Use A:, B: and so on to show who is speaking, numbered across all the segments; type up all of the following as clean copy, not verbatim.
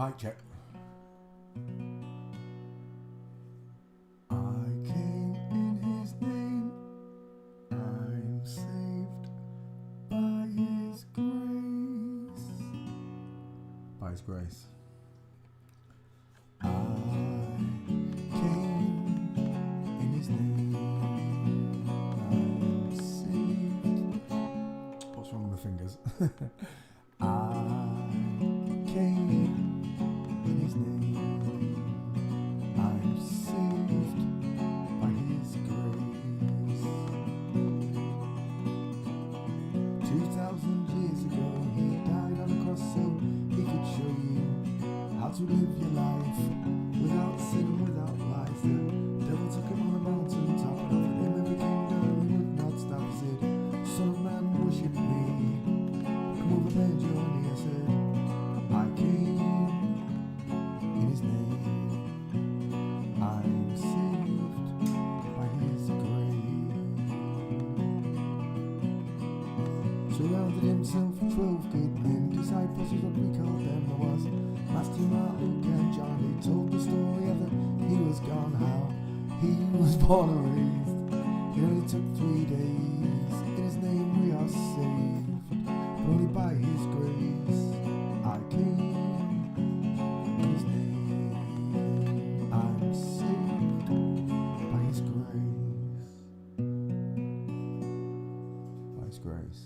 A: Mic check. I came in his name. I'm saved by his grace. By his grace. I came in his name. I'm saved. What's wrong with my fingers? I came in his name. I'm saved by his grace. 2,000 years ago, he died on the cross so he could show you how to live your life without sin and without lies. The devil took him on a mountain top and offered him every kingdom he would not stop. He said, "Son of man, worship me. Come over, bend your knee." I said, I came in his name. I'm saved by his grace. Surrounded himself with 12 good men. Disciples is what we call them. There was Matthew, Mark, Luke and John. He told the story of he was gone, how he was born and raised. It only took 3 days. In his name we are saved, but only by his grace. I came in his name. I'm saved by his grace. By his grace.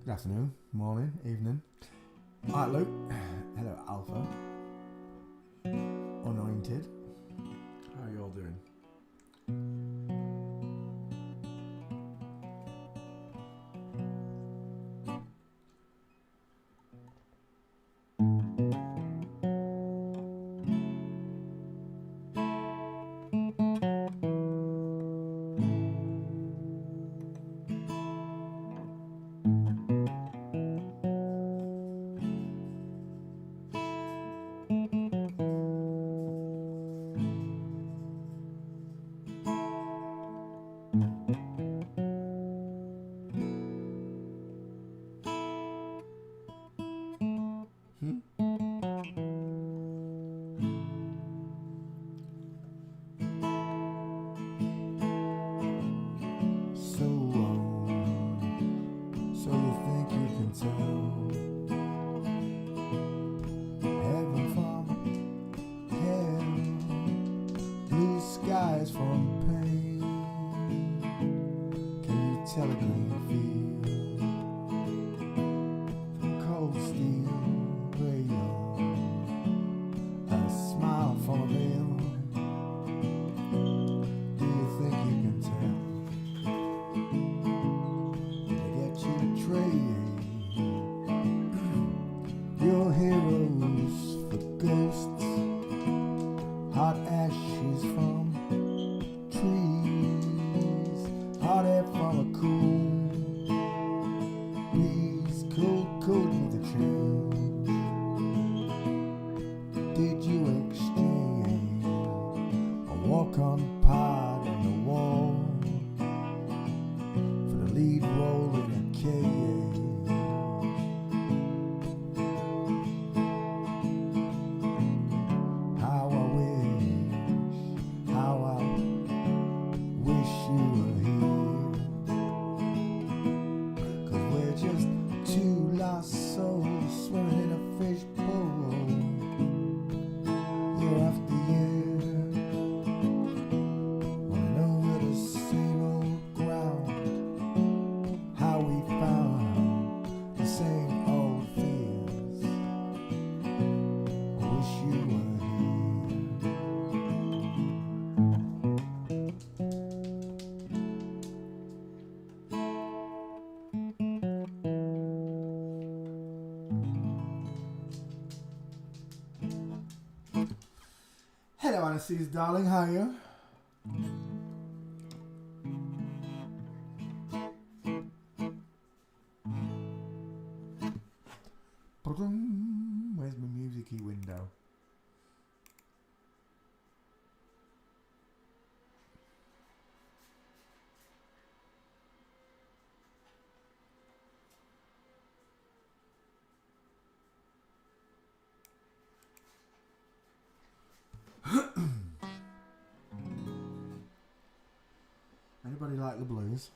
A: Good afternoon, morning, evening. Alright, Luke. Hello, Alpha. Anointed. How are you all doing? So you think you can tell heaven from hell, blue skies from pain? Can you tell a green field from cold steel rayon, a smile from a veil? Do you think you can tell? Your heroes for ghosts, hot ashes from trees, hot air from a cool breeze, cold with a change. Did you exchange a walk-on pod on the wall for the lead role in a cage? Souls swimming in a fishbowl, year after year, running over the same old ground. How we found the same old fears. I wish you were Hello, Anastasia, darling. How are you? Where's my music-y window? Anybody like the blues?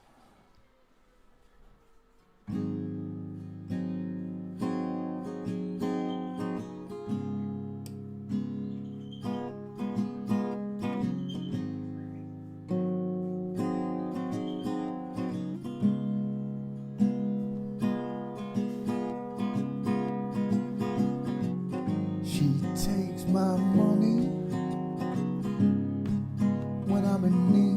A: She takes my money when I'm in need.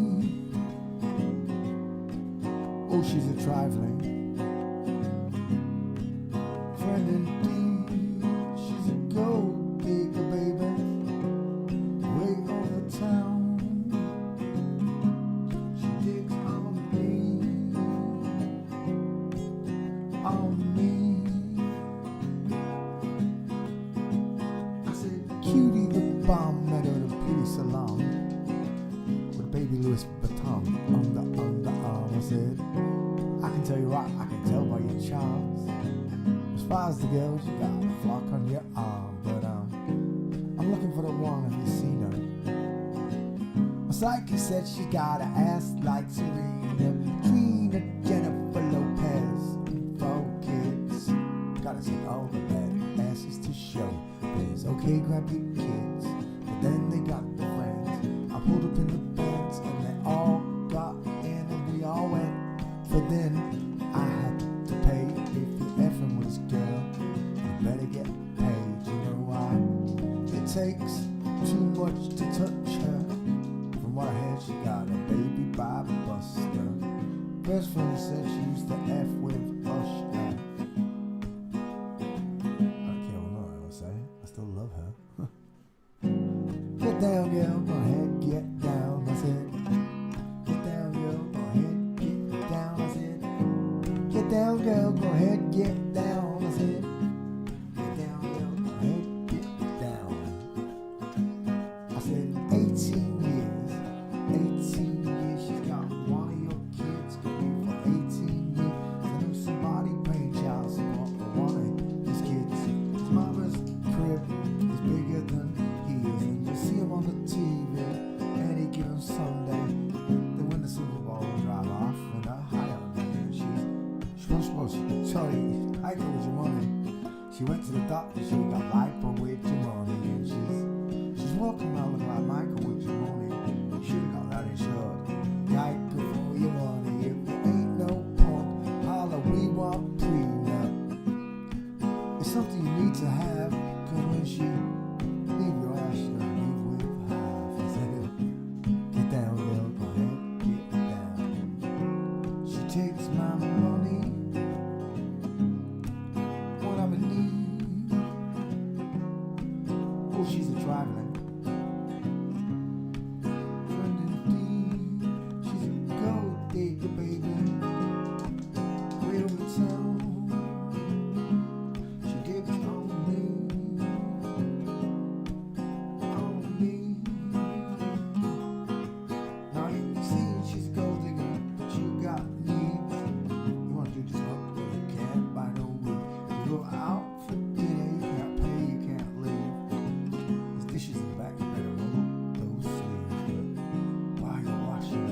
A: Oh, she's a trifling friend indeed. She's a gold digger, baby, way on the town. She digs on me. I said, cutie the bomb, met her at a beauty salon with baby Louis Vuitton on the underarm. I said, I can tell you what, I can tell by your charms. As far as the girls, you got a flock on your arm. But I'm looking for the one, have you seen her? My psyche said she got an ass like Serena, Trina, Jennifer Lopez, 4 kids. Gotta see all the bad asses to show. There's okay, grab your kids, but then they got the friends. I pulled up in the Benz and they all got in and we all went. But then I had to pay. If you effing with this girl, you better get paid. You know why? It takes too much to touch her. From what I heard, she got a baby by Buster. Best friend said she used to F with Usher. Okay, well, no, I will say I still love her. Get down, girl, go ahead, get down. I said, get down, girl, go ahead, get down. I said, get down, girl, go ahead, get down. I said, get down, girl, go ahead, get down. I said, 18 years, 18 years. She's got one of your kids going for 18 years. I knew somebody paying child support for one of his kids. His mama's crib is bigger than he is, and you see him on the TV any given Sunday. They win the Super Bowl, drive off in a Hyundai. She was supposed to tell you, I go with your money. She went to the doctor, she got lipo with your money, and she's walking around looking like Michael with your money. Should've got that insured. Geico for your money. If you ain't no punk, holla, we want prenup. It's something you need to have, 'cause when she leave your ass, she'll leave with half. I said, get down, girl, go ahead, get down. She takes my money when I'm in need. Oh, she's a traveling friend indeed. She's a gold digger, baby, way over town. She digs on me. Now you see she's a gold digger, but you got needs. You wanna do just what you can't buy no weed. You go out for dinner, you can't pay, you can't leave. There's dishes in the back, you better roll those sleeves. But while you're watching,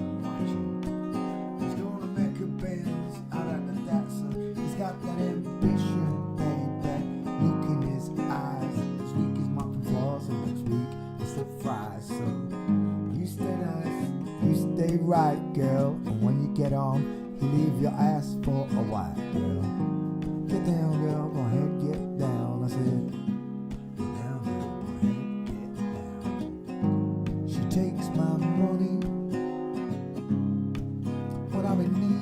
A: he's gonna make a Benz out of the Datsun. He's got that ambition, baby, look in his eyes. This week is mopping floors and next week it's the fries. So you stay nice, you stay right, girl. And when you get on, he leave your ass for a while, girl. Get down, girl, go ahead, get down. I said, get down, girl, go ahead, get down. She takes my money when I'm in need.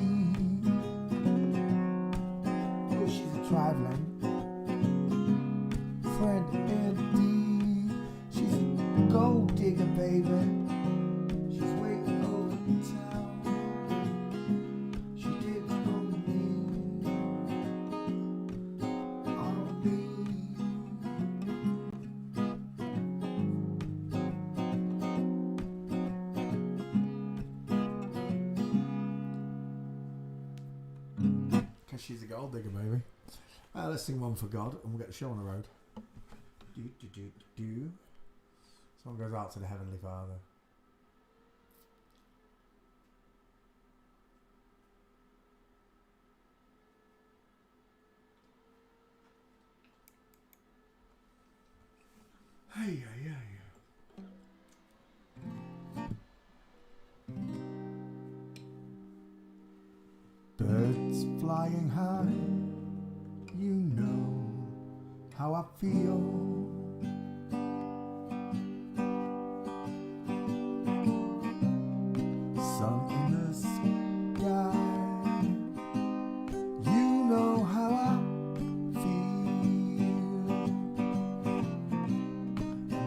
A: Oh, she's a trifling friend indeed. She's a gold digger, baby. She's waiting over town. She digs on me. She's a gold digger, baby. Let's sing one for God, and we'll get the show on the road. Do, do, do, do. Song goes out to the Heavenly Father. Hey, yeah, yeah, yeah. Birds flying high, you know how I feel. Sun in the sky, you know how I feel.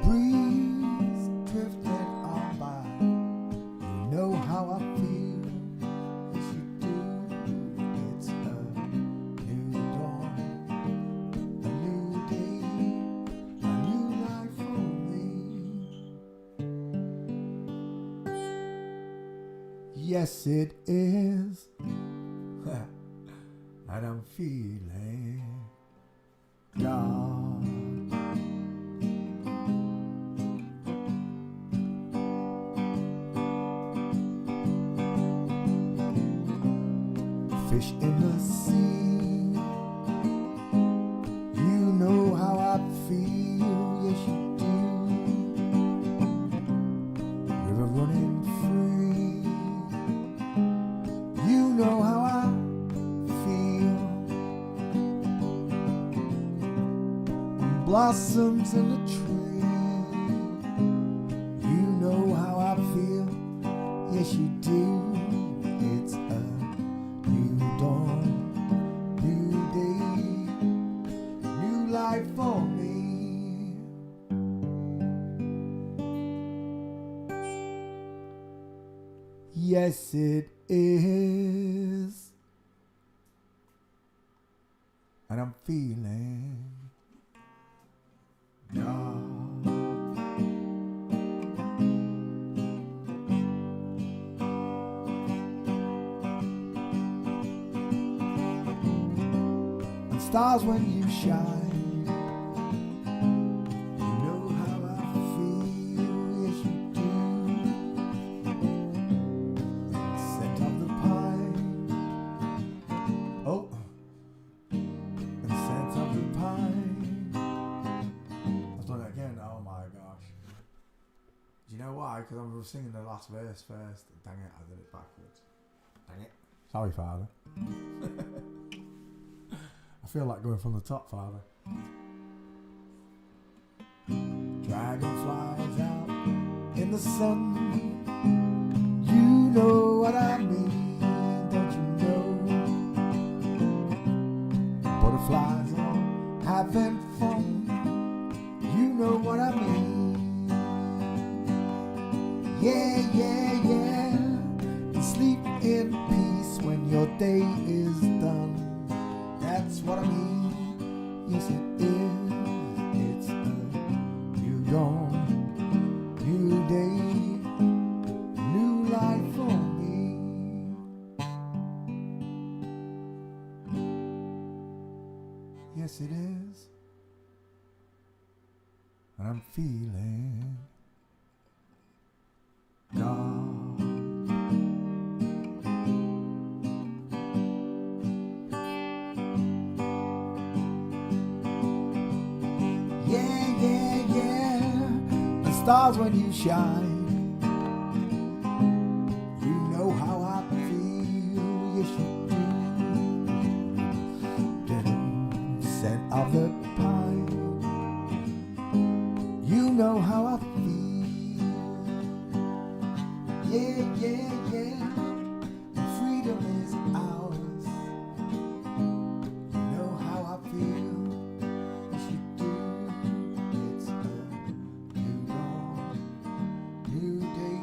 A: Breeze drifting on by, you know how I feel. Yes, you do. It's a new dawn, a new day, a new life for me. Yes, it is. And I'm feeling God. Fish in the sea, you know how I feel. Yes, you do. River running free, you know how I feel. Blossoms in the tree, you know how I feel. Yes, you do. It's a new dawn, new day, new life for me. Yes, it is. And I'm feeling God. And stars when you shine, you know how I feel. Yes, you do. The scent of the pine, oh, the scent of the pine. I've done it again. Oh my gosh. Do you know why? Because I was singing the last verse first. Dang it, I did it backwards. Dang it. Sorry, Father. I feel like going from the top, Father. Dragonflies out in the sun, you know what I mean, don't you know? Butterflies are having fun, you know what I mean. Yeah, yeah, yeah. And sleep in peace when your day is done. That's what I mean. Yes, it is. It's a new dawn, new day, new life for me. Yes, it is. And I'm feeling God. Yeah, yeah, yeah. The stars when you shine, you know how I feel. Yes, you do. The scent of the pine, you know how I feel. Yeah, yeah, yeah. Freedom is ours. You know how I feel. Yes, you do. It's a new dawn, new day,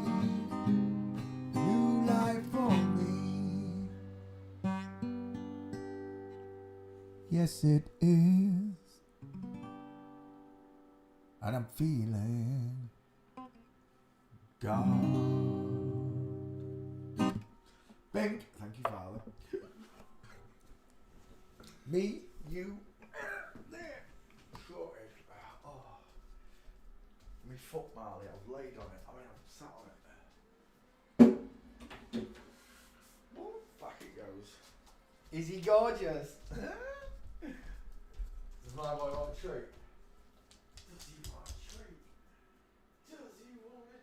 A: new life for me. Yes, it is. And I'm feeling God. Bink. Thank you, Father. Me, you, there. Sorted. Oh. My foot, Marley, I've laid on it. I mean, I've sat on it. Whoop, back it goes. Is he gorgeous? Does my boy want a treat? Does he want a treat? Does he want a treat?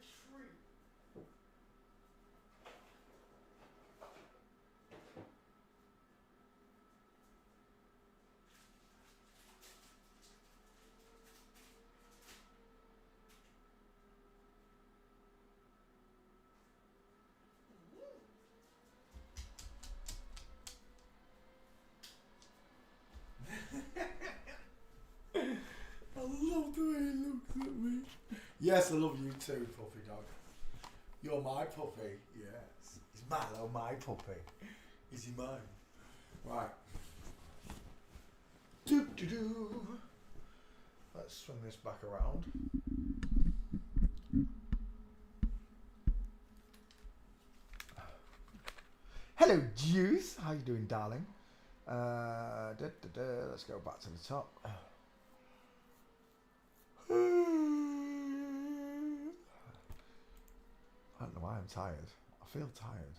A: I love the way he looks at me. Yes, I love you too, puppy dog. You're my puppy. Yes. Is Milo my puppy? Is he mine? Right. Do. Let's swing this back around. Hello, Juice. How you doing, darling? Let's go back to the top. I don't know why I'm tired. I feel tired.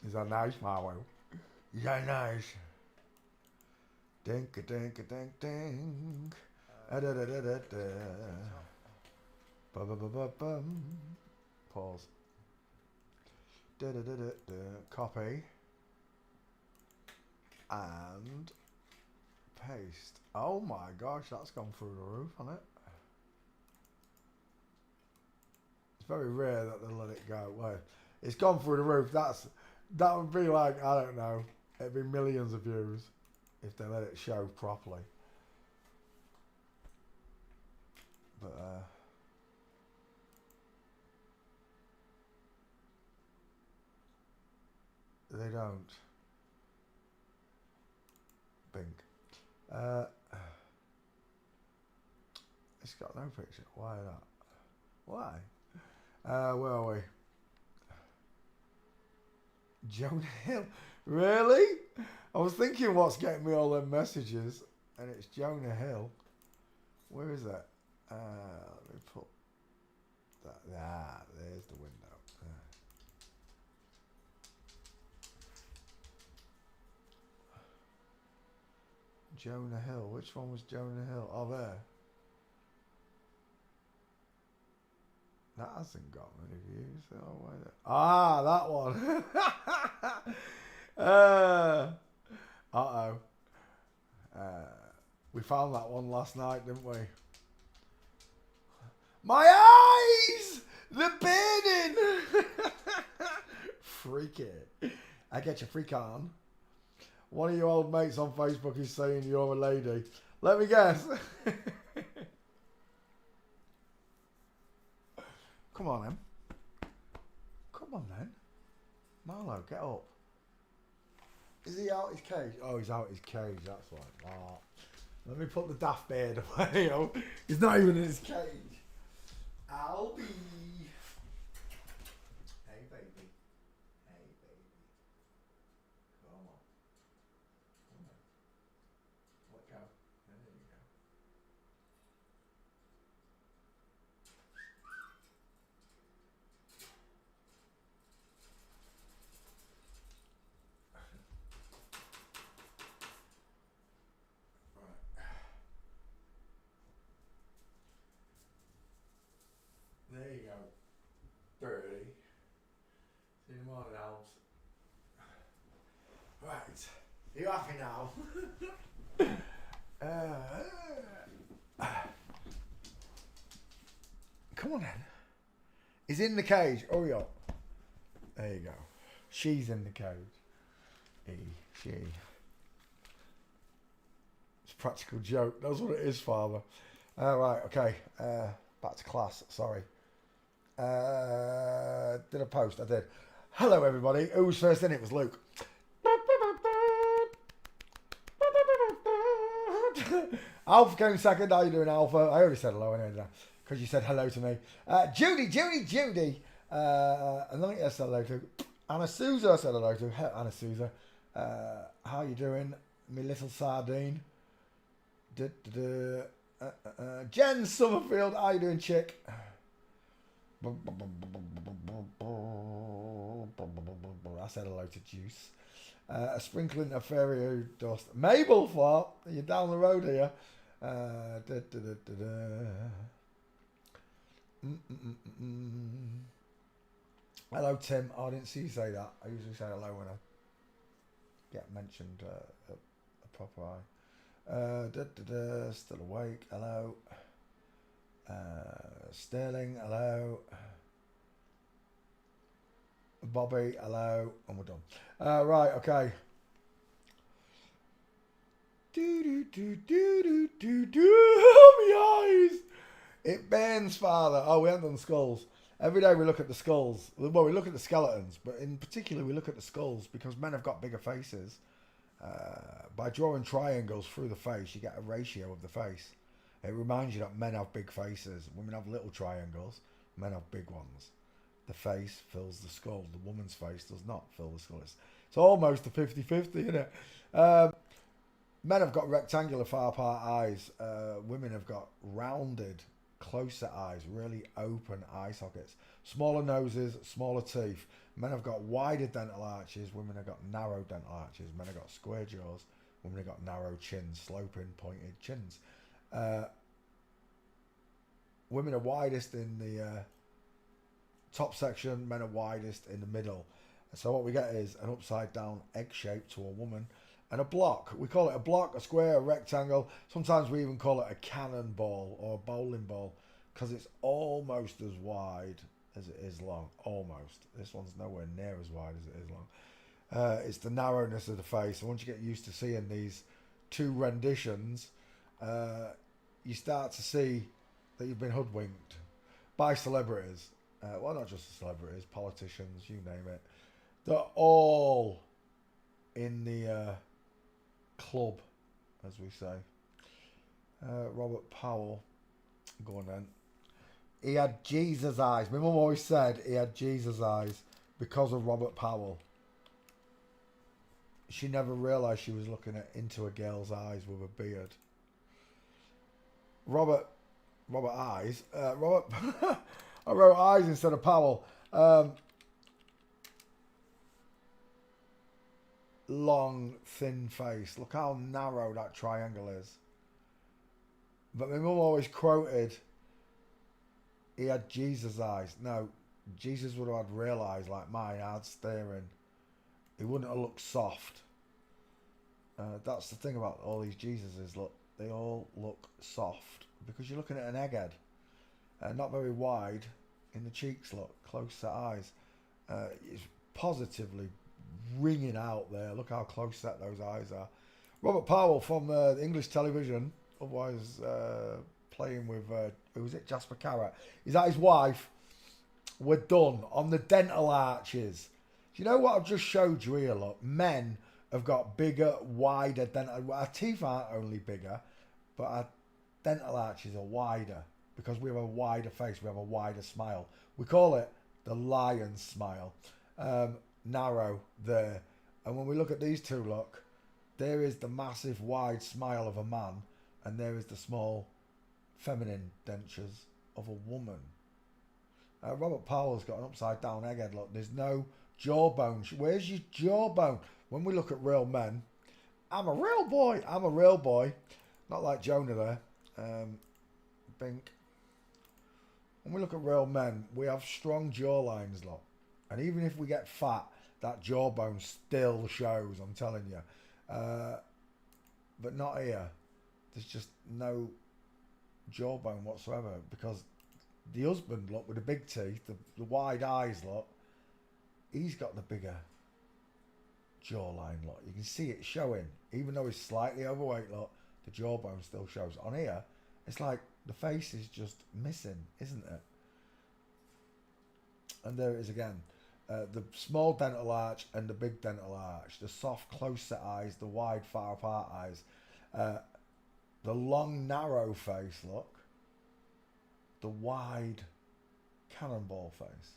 A: Is that nice, Marlo? Is that nice? Dink a dink a dink dink. Da da da da da da. Ba ba ba ba bum. Pause. Da da da da da. Copy. And paste. Oh my gosh, that's gone through the roof, hasn't it? It's very rare that they'll let it go. Well, it's gone through the roof. That would be like, I don't know, it'd be millions of views if they let it show properly. But they don't. Bink. It's got no picture. Why not? Why? Where are we? Jonah Hill. Really? I was thinking what's getting me all them messages, and it's Jonah Hill. Where is that? Let me put that. Ah, there's the window. Jonah Hill. Which one was Jonah Hill? Oh, there. That hasn't got many views. Oh, wait. Ah, that one. Uh-oh. We found that one last night, didn't we? My eyes! They're burning! Freaky. I get your freak on. One of your old mates on Facebook is saying you're a lady. Let me guess. Come on, then. Come on, then. Marlo, get up. Is he out his cage? Oh, he's out his cage, that's why. Oh. Let me put the daft beard away. He's not even in his cage. Albie. Hey, baby. Hey, baby. Come on. Come on. Let go. There you go. There you go. Birdie. See you in the morning, Alves. Right. Are you happy now? Come on then. He's in the cage. Hurry up. There you go. She's in the cage. She. It's a practical joke. That's what it is, Father. Right, okay. Back to class. Sorry. Did I post? I did. Hello, everybody. Who was first in? It was Luke. Alpha came second. How you doing, Alpha? I already said hello anyway, because you said hello to me. Judy. And then I said hello to Anna Souza. I said hello to Anna Souza. How you doing, me little sardine? Jen Summerfield, how you doing, chick? I said hello to Juice. A sprinkling of fairy dust. Mablethorpe, you're down the road here. Hello, Tim. Oh, I didn't see you say that. I usually say hello when I get mentioned a proper eye. Still awake. Hello. Sterling. Hello. Bobby. Hello. And we're done. Right. Okay. My eyes. It burns, Father. Oh, we haven't done the skulls. Every day we look at the skulls. Well, we look at the skeletons, but in particular we look at the skulls because men have got bigger faces. By drawing triangles through the face, you get a ratio of the face. It reminds you that men have big faces. Women have little triangles. Men have big ones. The face fills the skull. The woman's face does not fill the skull. It's almost a 50-50, isn't it? Men have got rectangular far apart eyes. Women have got rounded, closer eyes, really open eye sockets. Smaller noses, smaller teeth. Men have got wider dental arches. Women have got narrow dental arches. Men have got square jaws. Women have got narrow chins, sloping, pointed chins. Women are widest in the top section. Men are widest in the middle. So what we get is an upside down egg shape to a woman. And a block. We call it a block, a square, a rectangle. Sometimes we even call it a cannonball or a bowling ball because it's almost as wide as it is long. Almost. This one's nowhere near as wide as it is long. It's the narrowness of the face. And once you get used to seeing these two renditions, you start to see that you've been hoodwinked by celebrities. Well, not just celebrities, politicians, you name it. They're all in the club, as we say. Robert Powell, go on then. He had Jesus eyes. My mum always said he had Jesus eyes because of Robert Powell. She never realised she was looking into a girl's eyes with a beard. Robert eyes. Robert. I wrote eyes instead of Powell. Long, thin face. Look how narrow that triangle is. But my mum always quoted, he had Jesus eyes. No, Jesus would have had real eyes like mine, hard staring. He wouldn't have looked soft. That's the thing about all these Jesuses. Look, they all look soft because you're looking at an egghead. Not very wide in the cheeks. Look, close set eyes. It's positively ringing out there. Look how close set those eyes are. Robert Powell from English television, otherwise playing with who was it? Jasper Carrott. Is that his wife? We're done on the dental arches. Do you know what I've just showed you here? Look, men have got bigger, wider dental. Our teeth aren't only bigger, but our dental arches are wider because we have a wider face. We have a wider smile. We call it the lion smile. Narrow there, and when we look at these two, look, there is the massive wide smile of a man and there is the small feminine dentures of a woman. Robert Powell's got an upside down egghead. Look, there's no jawbone. Where's your jawbone? When we look at real men, I'm a real boy, not like Jonah there. Bink. When we look at real men, we have strong jawlines, look. And even if we get fat, that jawbone still shows, I'm telling you. But not here. There's just no jawbone whatsoever because the husband, look, with the big teeth, the wide eyes, look, he's got the bigger jawline, look. You can see it showing. Even though he's slightly overweight, look, the jawbone still shows. On here, it's like the face is just missing, isn't it? And there it is again. The small dental arch and the big dental arch, the soft close set eyes, the wide far apart eyes, the long narrow face, look, the wide cannonball face.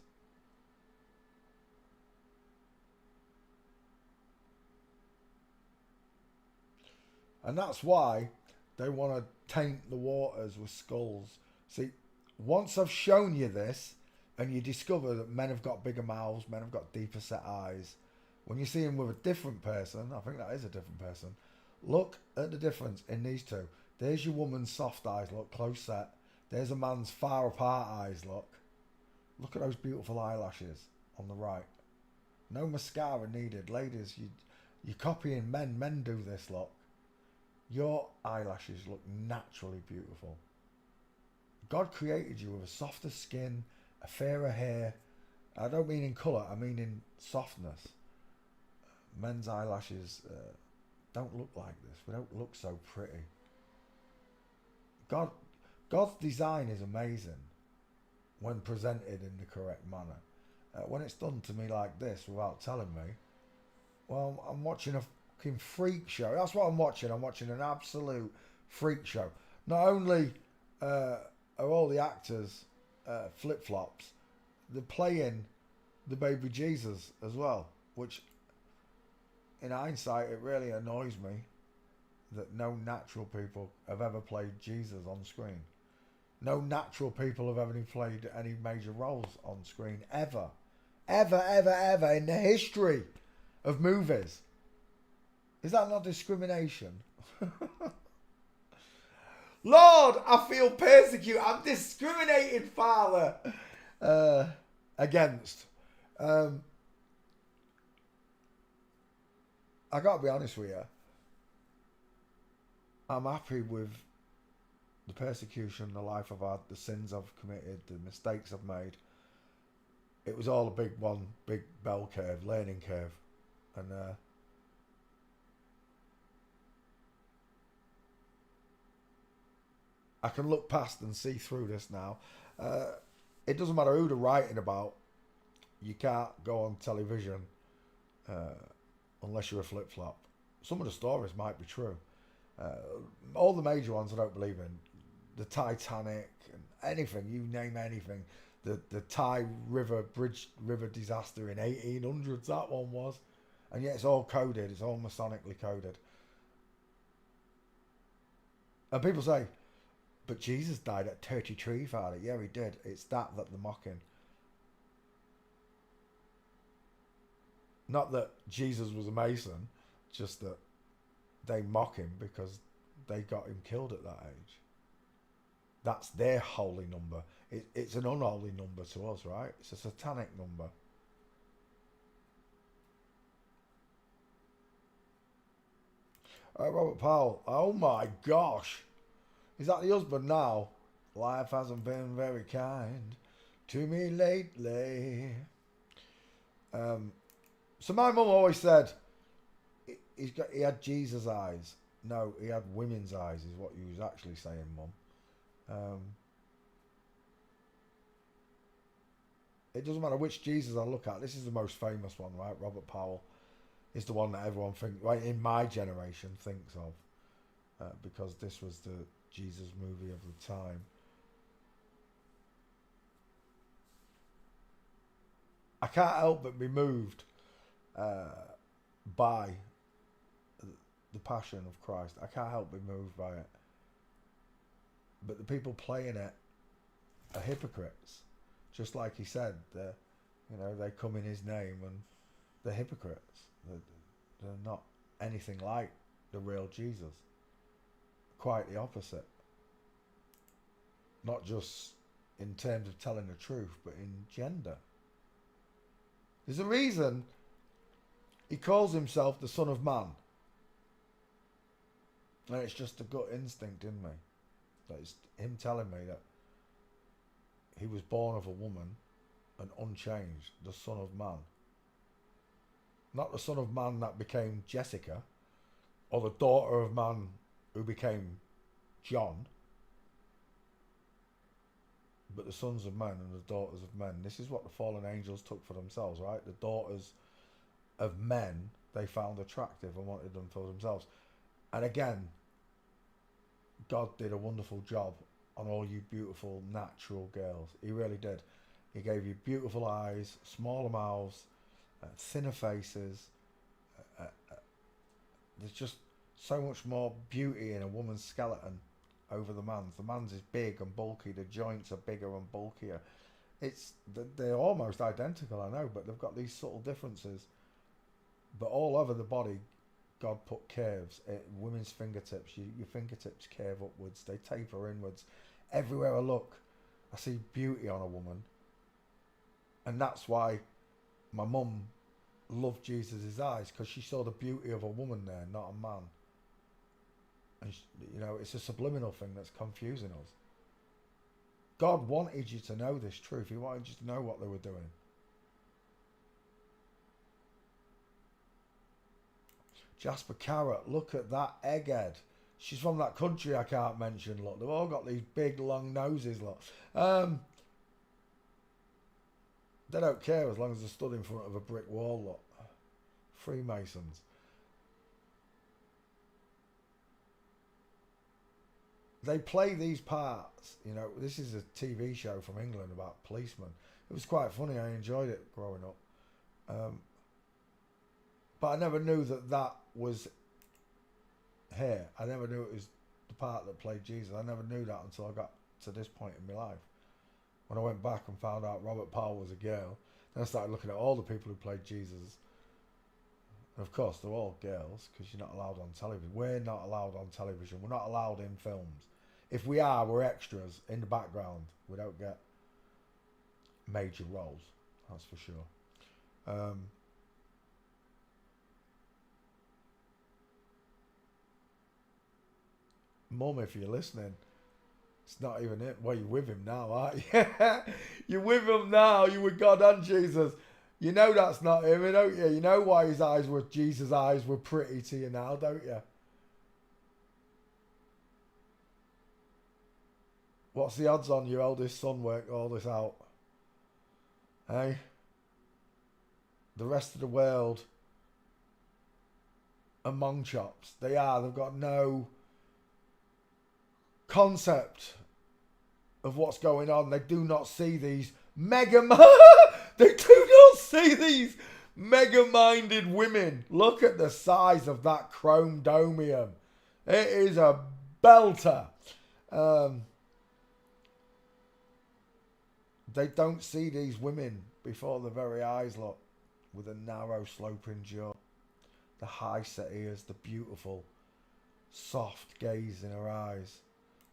A: And that's why they want to taint the waters with skulls. See, once I've shown you this, and you discover that men have got bigger mouths, men have got deeper set eyes, when you see them with a different person, I think that is a different person, look at the difference in these two. There's your woman's soft eyes, look, close set. There's a man's far apart eyes, look. Look at those beautiful eyelashes on the right. No mascara needed. Ladies, you're copying men. Men do this, look. Your eyelashes look naturally beautiful. God created you with a softer skin, a fairer hair. I don't mean in colour, I mean in softness. Men's eyelashes don't look like this. We don't look so pretty. God's design is amazing when presented in the correct manner. When it's done to me like this without telling me, well, I'm watching a fucking freak show. That's what I'm watching. I'm watching an absolute freak show. Not only are all the actors flip-flops, they're playing the baby Jesus as well, which in hindsight it really annoys me that no natural people have ever played Jesus on screen. No natural people have ever played any major roles on screen ever. Ever in the history of movies. Is that not discrimination? Lord, I feel persecuted. I'm discriminated, Father, against. I got to be honest with you. I'm happy with the persecution, the life I've had, the sins I've committed, the mistakes I've made. It was all a big bell curve, learning curve. And I can look past and see through this now. It doesn't matter who they're writing about. You can't go on television unless you're a flip-flop. Some of the stories might be true. All the major ones I don't believe in. The Titanic, and anything, you name anything. The Thai bridge river disaster in 1800s, that one was. And yet it's all coded, it's all masonically coded. And people say, but Jesus died at 33, Father. Yeah, he did. It's that they're mocking. Not that Jesus was a Mason, just that they mock him because they got him killed at that age. That's their holy number. It's an unholy number to us, right? It's a satanic number. Robert Powell. Oh my gosh. Is that the husband now? Life hasn't been very kind to me lately. So my mum always said he had Jesus eyes. No, he had women's eyes is what you was actually saying, Mum. It doesn't matter which Jesus I look at. This is the most famous one, right? Robert Powell is the one that everyone thinks, right, in my generation thinks of, because this was the Jesus movie of the time. I can't help but be moved by the passion of Christ. I can't help but be moved by it. But the people playing it are hypocrites. Just like he said, they come in his name and they're hypocrites. They're not anything like the real Jesus. Quite the opposite. Not just in terms of telling the truth, but in gender. There's a reason he calls himself the Son of Man. And it's just a gut instinct in me. That it's him telling me that he was born of a woman and unchanged, the Son of Man. Not the Son of Man that became Jessica, or the daughter of man who became John, but the sons of men and the daughters of men. This is what the fallen angels took for themselves, right? The daughters of men they found attractive and wanted them for themselves. And again, God did a wonderful job on all you beautiful natural girls. He really did. He gave you beautiful eyes, smaller mouths, thinner faces. There's just So much more beauty in a woman's skeleton over the man's. The man's is big and bulky. The joints are bigger and bulkier. They're almost identical, I know, but they've got these subtle differences. But all over the body, God put curves. Women's fingertips, your fingertips curve upwards. They taper inwards. Everywhere I look, I see beauty on a woman. And that's why my mum loved Jesus' eyes, because she saw the beauty of a woman there, not a man. And it's a subliminal thing that's confusing us. God wanted you to know this truth. He wanted you to know what they were doing. Jasper Carrot, look at that egghead. She's from that country I can't mention. Look, they've all got these big long noses. Look, they don't care as long as they're stood in front of a brick wall. Look, Freemasons. They play these parts. This is a TV show from England about policemen. It was quite funny. I enjoyed it growing up. But I never knew that was here. I never knew it was the part that played Jesus. I never knew that until I got to this point in my life. When I went back and found out Robert Powell was a girl, then I started looking at all the people who played Jesus. And of course, they're all girls, because you're not allowed on television. We're not allowed on television. We're not allowed in films. If we are, we're extras in the background. We don't get major roles, that's for sure. Mum, if you're listening, it's not even it. Well, you're with him now, aren't you? You're with him now. You're with God and Jesus. You know that's not him, don't you? You know why Jesus' eyes were pretty to you now, don't you? What's the odds on your eldest son worked all this out? Hey? The rest of the world are mong chops. They've got no concept of what's going on. They do not see these they do not see these mega-minded women. Look at the size of that chrome domium. It is a belter. They don't see these women before their very eyes, look, with a narrow sloping jaw, the high set ears, the beautiful soft gaze in her eyes,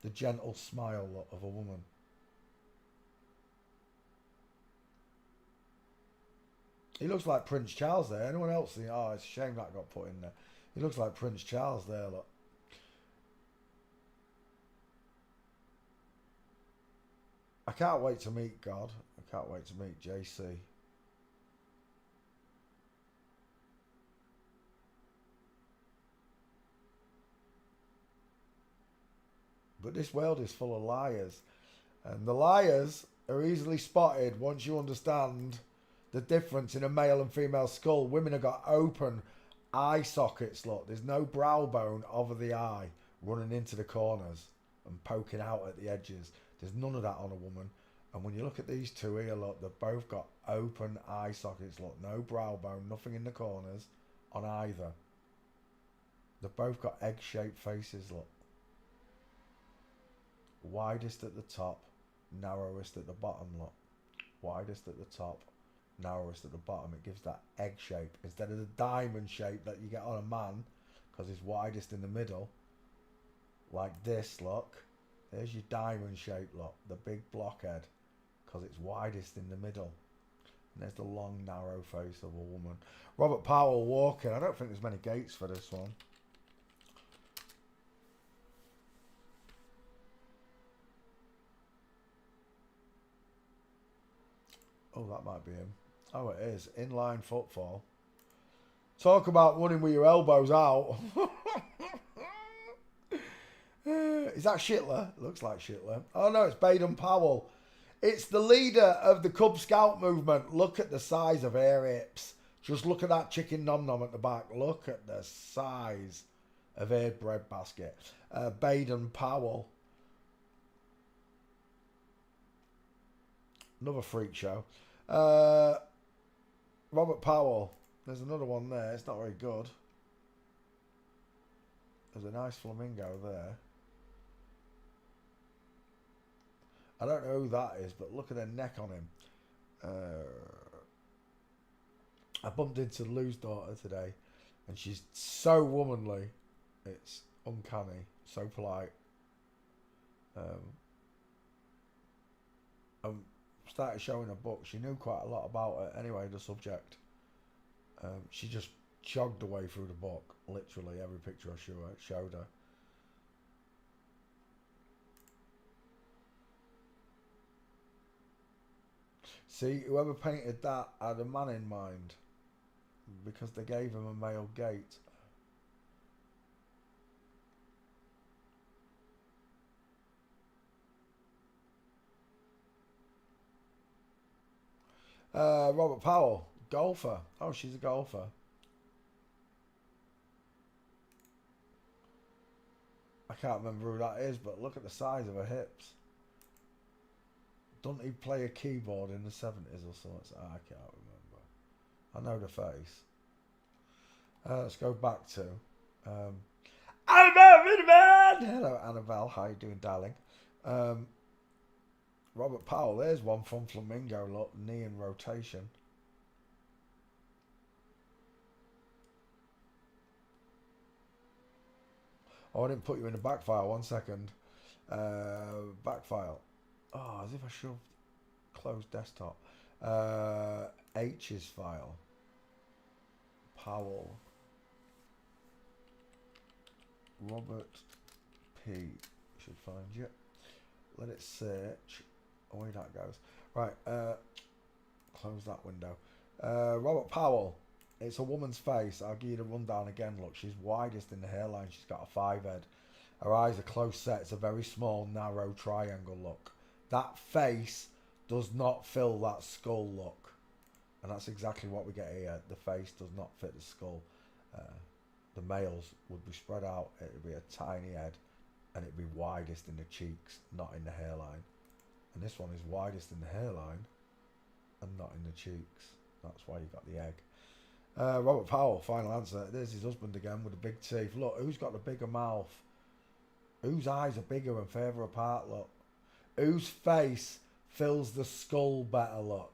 A: the gentle smile, look, of a woman. He looks like Prince Charles there. Anyone else think, oh, it's a shame that got put in there. He looks like Prince Charles there, look. I can't wait to meet God. I can't wait to meet JC. But this world is full of liars. And the liars are easily spotted once you understand the difference in a male and female skull. Women have got open eye sockets, look. There's no brow bone over the eye running into the corners and poking out at the edges. There's none of that on a woman. And when you look at these two here, look, they've both got open eye sockets, look. No brow bone, nothing in the corners on either. They've both got egg-shaped faces, look. Widest at the top, narrowest at the bottom, look. Widest at the top, narrowest at the bottom. It gives that egg shape instead of the diamond shape that you get on a man, because it's widest in the middle. Like this, look. There's your diamond shape, look. The big blockhead, because it's widest in the middle. And there's the long, narrow face of a woman. Robert Powell walking. I don't think there's many gates for this one. Oh, that might be him. Oh, it is. Inline footfall. Talk about running with your elbows out. Is that Shitler? Looks like Shitler. Oh, no, it's Baden Powell. It's the leader of the Cub Scout movement. Look at the size of her hips. Just look at that chicken nom-nom at the back. Look at the size of her bread basket. Baden Powell. Another freak show. Robert Powell. There's another one there. It's not very good. There's a nice flamingo there. I don't know who that is, but look at the neck on him. I bumped into Lou's daughter today, and she's so womanly. It's uncanny. So polite. I started showing her book. She knew quite a lot about it anyway, the subject. She just jogged away through the book. Literally every picture I showed her. See, whoever painted that had a man in mind, because they gave him a male gait. Robert Powell, golfer. Oh, she's a golfer. I can't remember who that is, but look at the size of her hips. Doesn't he play a keyboard in the 70s or something? I can't remember. I know the face. Let's go back to Annabelle. Hello, Annabelle. How you doing, darling? Robert Powell. There's one from Flamingo. Look, knee in rotation. Oh, I didn't put you in the back file. 1 second. Back file. Oh, as if I shoved close desktop. H's file. Powell. Robert P. Should find you. Let it search. Away that goes. Right. Close that window. Robert Powell. It's a woman's face. I'll give you the rundown again. Look, she's widest in the hairline. She's got a 5 head. Her eyes are close set. It's a very small, narrow triangle look. That face does not fill that skull look. And that's exactly what we get here. The face does not fit the skull. The males would be spread out. It would be a tiny head. And it would be widest in the cheeks, not in the hairline. And this one is widest in the hairline and not in the cheeks. That's why you got the egg. Robert Powell, final answer. There's his husband again with the big teeth. Look, who's got the bigger mouth? Whose eyes are bigger and further apart, look? Whose face fills the skull better, look?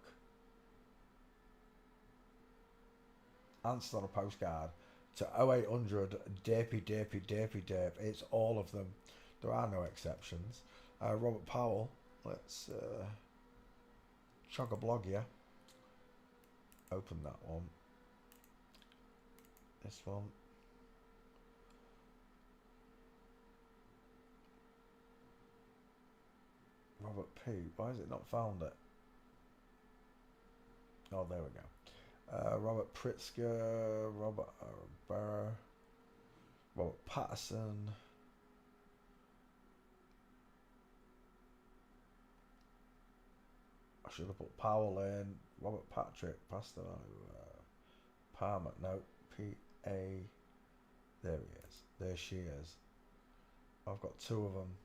A: Answer on a postcard to 0800 Derpy. It's all of them. There are no exceptions. Robert Powell, let's chug a blog here. Open that one. This one. Robert P. Why has it not found it? Oh, there we go. Robert Pritzker, Robert Burr, Robert Patterson. I should have put Powell in. Robert Patrick, Pastor, Palmer, no, P.A. There he is. There she is. I've got 2 of them.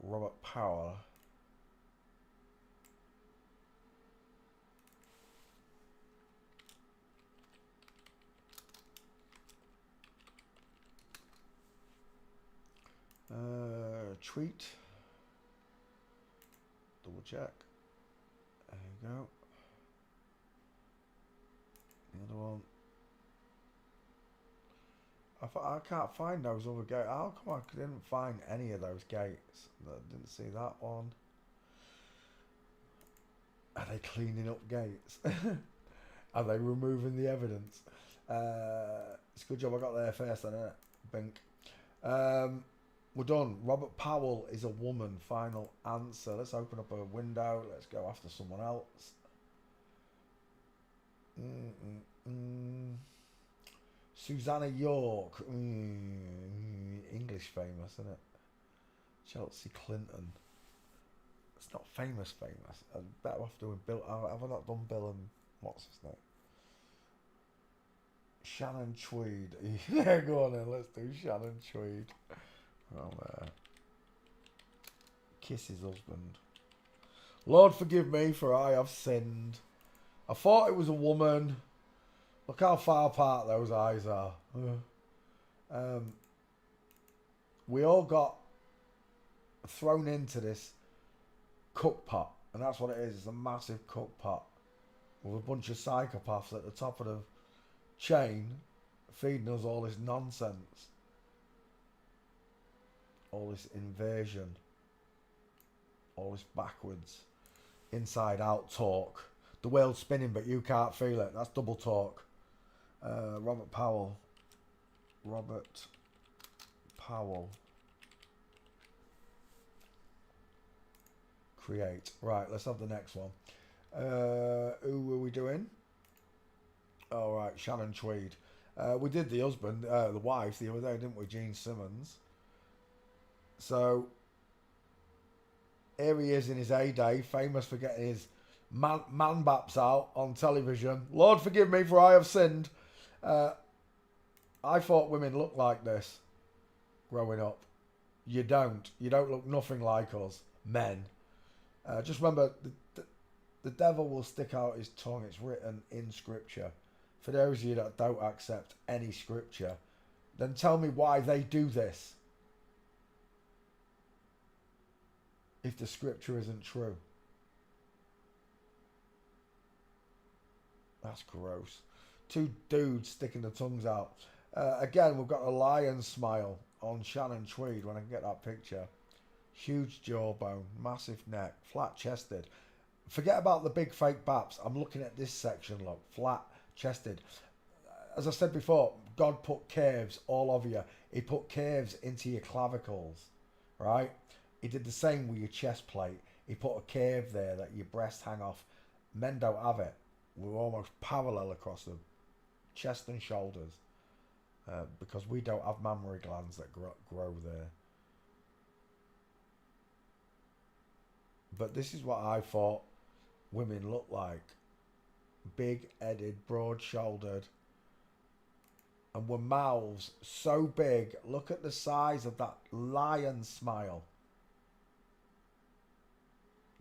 A: Robert Powell. Tweet. Double check. There you go. The other one. I can't find those other gates. How come I didn't find any of those gates? I didn't see that one. Are they cleaning up gates? Are they removing the evidence? It's a good job I got there first, isn't it? Bink. We're done. Robert Powell is a woman. Final answer. Let's open up a window. Let's go after someone else. Susanna York. English famous, isn't it? Chelsea Clinton. It's not famous. I'm better off doing Bill. Have I not done Bill and what's his name? Shannon Tweed. Yeah, go on then. Let's do Shannon Tweed. Kiss his husband. Lord forgive me, for I have sinned. I thought it was a woman. Look how far apart those eyes are. We all got thrown into this cook pot, and that's what it is. It's a massive cook pot with a bunch of psychopaths at the top of the chain feeding us all this nonsense, all this invasion, all this backwards, inside out talk. The world's spinning but you can't feel it. That's double talk. Robert Powell. Create. Right, let's have the next one. Who were we doing? All right, Shannon Tweed. We did the husband, the wife the other day, didn't we? Gene Simmons. So here he is in his heyday, famous for getting his man baps out on television. Lord forgive me for I have sinned. I thought women looked like this growing up. You don't. You don't look nothing like us, men. Just remember, the devil will stick out his tongue. It's written in scripture. For those of you that don't accept any scripture, then tell me why they do this. If the scripture isn't true. That's gross. Two dudes sticking their tongues out. Again, we've got a lion smile on Shannon Tweed when I can get that picture. Huge jawbone, massive neck, flat chested. Forget about the big fake baps. I'm looking at this section, look. Flat chested. As I said before, God put curves all over you. He put curves into your clavicles, right? He did the same with your chest plate. He put a curve there that your breasts hang off. Men don't have it. We're almost parallel across the chest and shoulders because we don't have mammary glands that grow there. But this is what I thought women look like. Big-headed, broad-shouldered. And with mouths so big. Look at the size of that lion smile.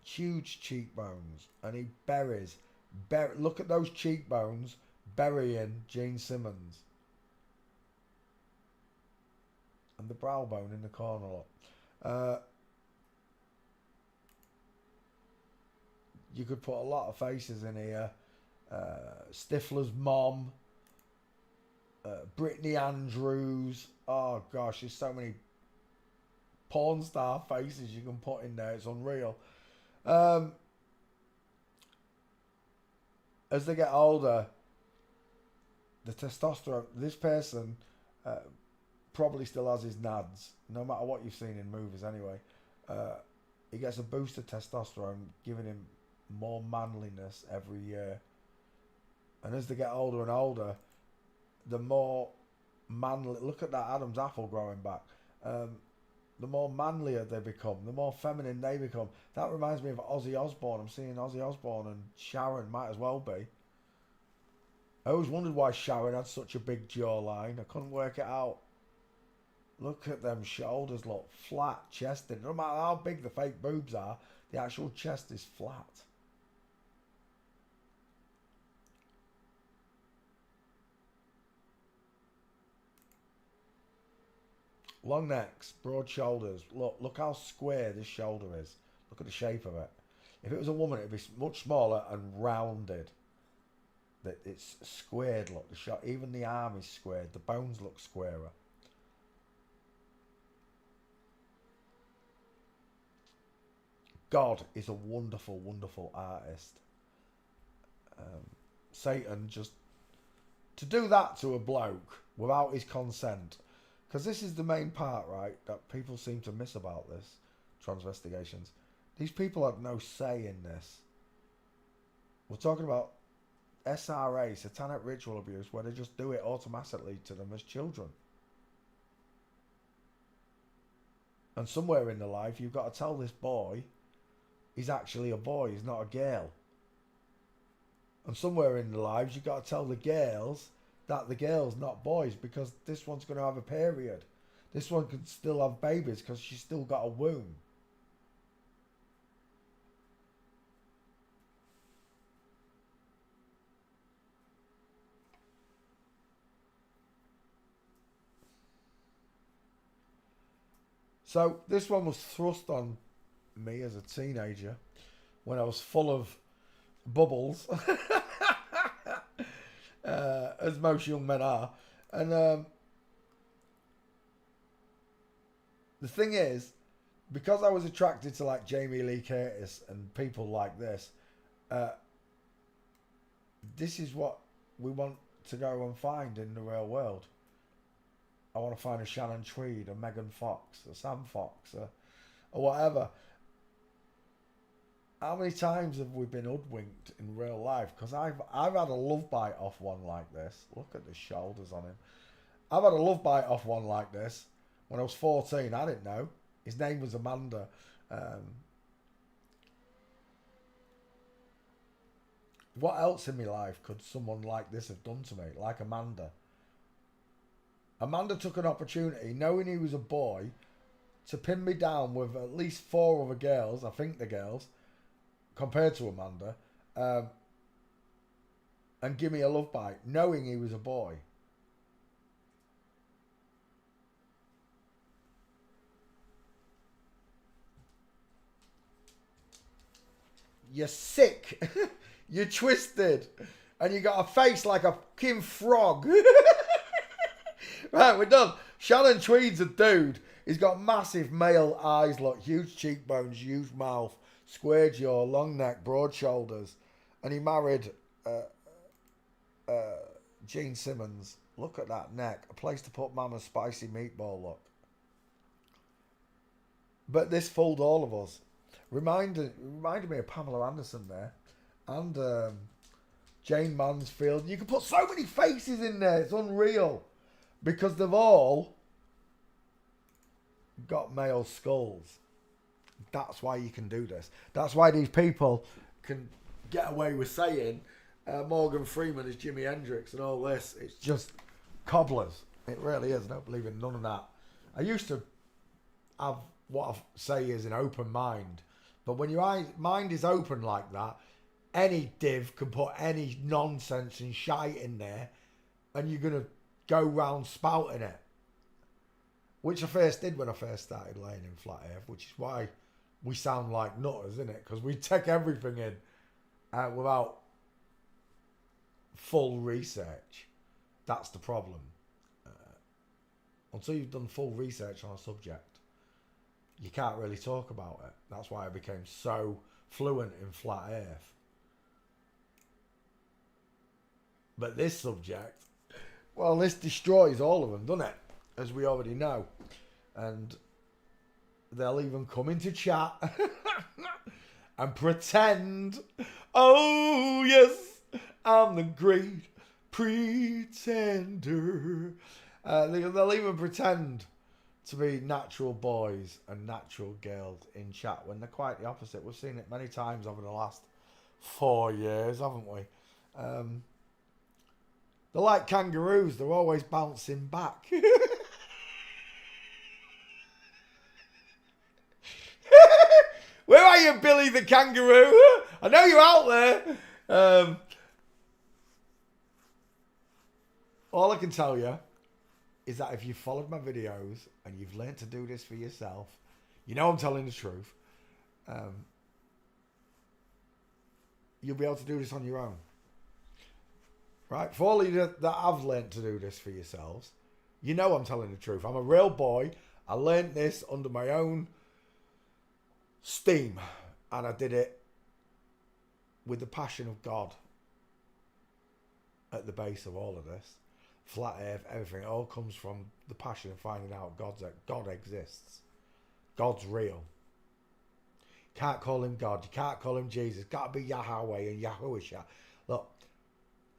A: Huge cheekbones. And he buries. Look at those cheekbones burying Gene Simmons. And the brow bone in the corner. Look. You could put a lot of faces in here. Stifler's mom. Brittany Andrews. Oh gosh, there's so many porn star faces you can put in there. It's unreal. As they get older, the testosterone, this person probably still has his nads, no matter what you've seen in movies anyway. He gets a boost of testosterone, giving him more manliness every year. And as they get older and older, the more manly, look at that Adam's apple growing back, the more manlier they become, the more feminine they become. That reminds me of Ozzy Osbourne. I'm seeing Ozzy Osbourne and Sharon, might as well be. I always wondered why Sharon had such a big jawline. I couldn't work it out. Look at them shoulders, look, flat chested. No matter how big the fake boobs are, the actual chest is flat. Long necks, broad shoulders. Look how square this shoulder is. Look at the shape of it. If it was a woman, it'd be much smaller and rounded. That it's squared. Look, even the arm is squared. The bones look squarer. God is a wonderful, wonderful artist. Satan just to do that to a bloke without his consent. Because this is the main part, right, that people seem to miss about this, transvestigations. These people have no say in this. We're talking about SRA, satanic ritual abuse, where they just do it automatically to them as children. And somewhere in the life, you've got to tell this boy he's actually a boy, he's not a girl. And somewhere in the lives, you've got to tell the girls that the girl's not boys, because this one's going to have a period. This one can still have babies because she's still got a womb. So this one was thrust on me as a teenager when I was full of bubbles, as most young men are. And the thing is, because I was attracted to like Jamie Lee Curtis and people like this, this is what we want to go and find in the real world. I want to find a Shannon Tweed, a Megan Fox, a Sam Fox, or whatever. How many times have we been hoodwinked in real life? Because I've had a love bite off one like this. Look at the shoulders on him. I've had a love bite off one like this when I was 14. I didn't know. His name was Amanda. What else in my life could someone like this have done to me? Like Amanda. Amanda took an opportunity, knowing he was a boy, to pin me down with at least 4 other girls, I think the girls, compared to Amanda, and give me a love bite, knowing he was a boy. You're sick. You're twisted. And you got a face like a fucking frog. Right, we're done. Shannon Tweed's a dude. He's got massive male eyes, look, huge cheekbones, huge mouth, square jaw, long neck, broad shoulders. And he married Gene Simmons. Look at that neck. A place to put Mama's spicy meatball, look. But this fooled all of us. Reminded me of Pamela Anderson there. And Jane Mansfield. You can put so many faces in there. It's unreal. Because they've all got male skulls. That's why you can do this. That's why these people can get away with saying Morgan Freeman is Jimi Hendrix and all this. It's just cobblers. It really is. I don't believe in none of that. I used to have what I say is an open mind. But when your mind is open like that, any div can put any nonsense and shite in there and you're going to go round spouting it. Which I first did when I first started laying in Flat Earth, which is why we sound like nutters, isn't it? Because we take everything in without full research. That's the problem. Until you've done full research on a subject, you can't really talk about it. That's why I became so fluent in Flat Earth. But this subject, well, this destroys all of them, doesn't it? As we already know. And they'll even come into chat and pretend, oh, yes, I'm the great pretender. They'll even pretend to be natural boys and natural girls in chat when they're quite the opposite. We've seen it many times over the last 4 years, haven't we? They're like kangaroos. They're always bouncing back. Where are you, Billy the kangaroo? I know you're out there. All I can tell you is that if you've followed my videos and you've learned to do this for yourself, you know I'm telling the truth. You'll be able to do this on your own. Right? For all of you that have learned to do this for yourselves, you know I'm telling the truth. I'm a real boy. I learned this under my own steam. And I did it with the passion of God at the base of all of this. Flat Earth, everything. It all comes from the passion of finding out God exists. God's real. Can't call him God. You can't call him Jesus. Got to be Yahweh and Yahushua. Look,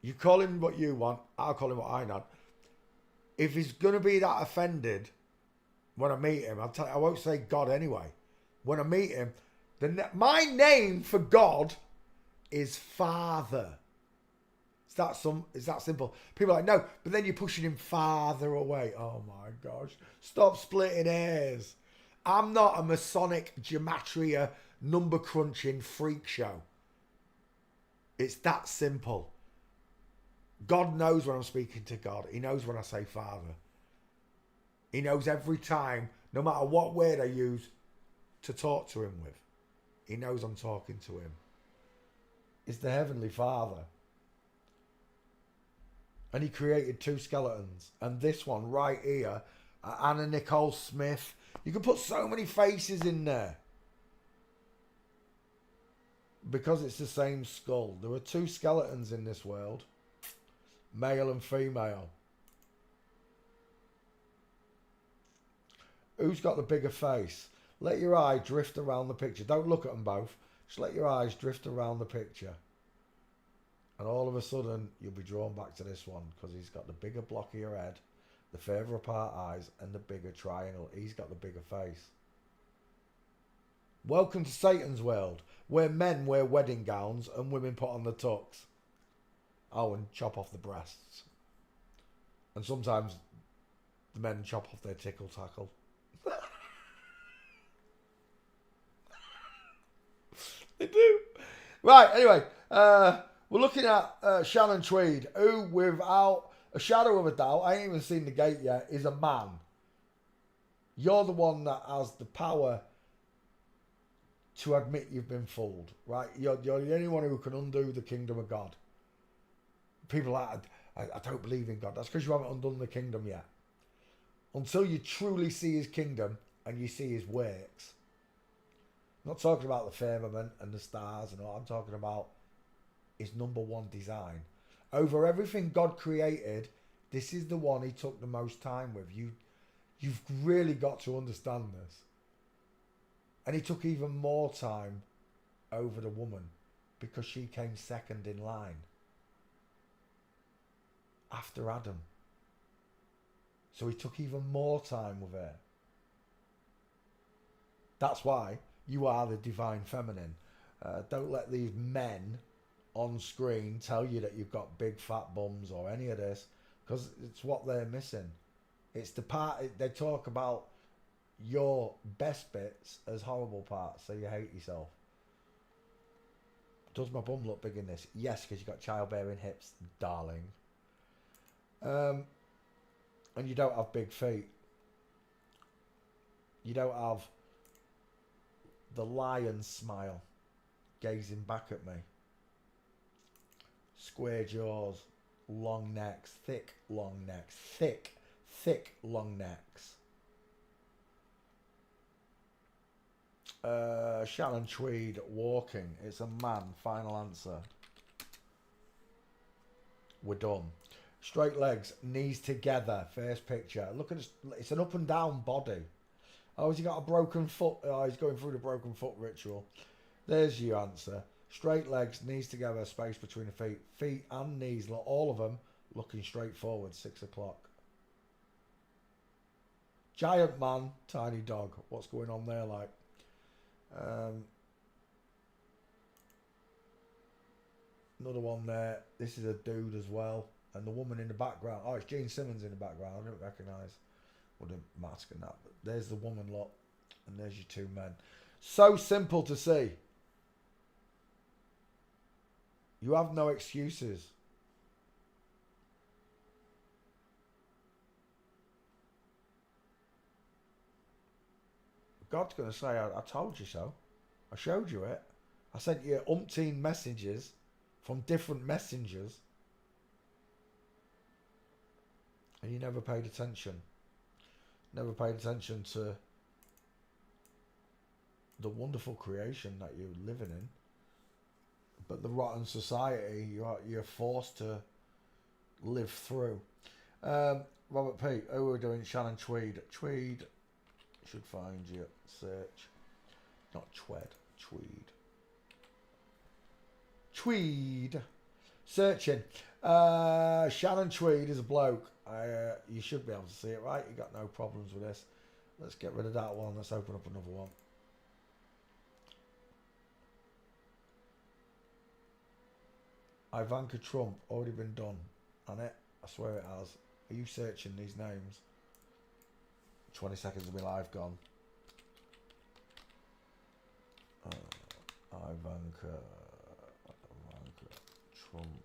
A: you call him what you want. I'll call him what I want. If he's going to be that offended when I meet him, I won't say God anyway. When I meet him, my name for God is Father. It's that simple. People are like, no, but then you're pushing him farther away. Oh my gosh. Stop splitting hairs. I'm not a Masonic gematria number crunching freak show. It's that simple. God knows when I'm speaking to God. He knows when I say Father. He knows every time, No matter what word I use to talk to him with, he knows I'm talking to him. It's the Heavenly Father. And he created 2 skeletons. And this one right here, Anna Nicole Smith. You can put so many faces in there. Because it's the same skull. There are 2 skeletons in this world. Male and female. Who's got the bigger face? Let your eye drift around the picture. Don't look at them both. Just let your eyes drift around the picture. And all of a sudden, you'll be drawn back to this one because he's got the bigger blockier head, the further apart eyes, and the bigger triangle. He's got the bigger face. Welcome to Satan's world, where men wear wedding gowns and women put on the tux. Oh, and chop off the breasts. And sometimes the men chop off their tickle tackle. They do. Right, anyway, we're looking at Shannon Tweed, who, without a shadow of a doubt, I ain't even seen the gate yet, is a man. You're the one that has the power to admit you've been fooled, right? You're the only one who can undo the kingdom of God. People are, I don't believe in God. That's because you haven't undone the kingdom yet. Until you truly see his kingdom and you see his works. I'm not talking about the firmament and the stars and all. I'm talking about his number one design. Over everything God created, this is the one he took the most time with. You've really got to understand this. And he took even more time over the woman because she came second in line after Adam. So he took even more time with her. That's why you are the divine feminine. Don't let these men on screen tell you that you've got big fat bums or any of this, because it's what they're missing. It's the part they talk about your best bits as horrible parts, so you hate yourself. Does my bum look big in this? Yes, because you've got childbearing hips, darling. And you don't have big feet. You don't have the lion smile gazing back at me. Square jaws, long necks, thick long necks, thick long necks. Shannon Tweed walking. It's a man. Final answer. We're done. Straight legs, knees together. First picture. Look at this. It's an up and down body. Oh, has he got a broken foot? Oh, he's going through the broken foot ritual. There's your answer. Straight legs, knees together, space between the feet. Feet and knees, all of them looking straight forward. 6 o'clock. Giant man, tiny dog. What's going on there like? Another one there. This is a dude as well. And the woman in the background. Oh, it's Gene Simmons in the background. I don't recognise. With a mask and that. But there's the woman lot. And there's your 2 men. So simple to see. You have no excuses. God's going to say, I told you so. I showed you it. I sent you umpteen messages from different messengers. And you never paid attention. Never paid attention to the wonderful creation that you're living in. But the rotten society you're forced to live through. Robert P. Who are doing? Shannon Tweed. Tweed should find you. Search. Not Twed. Tweed. Tweed. Searching. Shannon Tweed is a bloke. You should be able to see it, right? You got no problems with this. Let's get rid of that one. Let's open up another one. Ivanka Trump, already been done. On it, I swear it has. Are you searching these names? 20 seconds of my life gone. Ivanka Trump.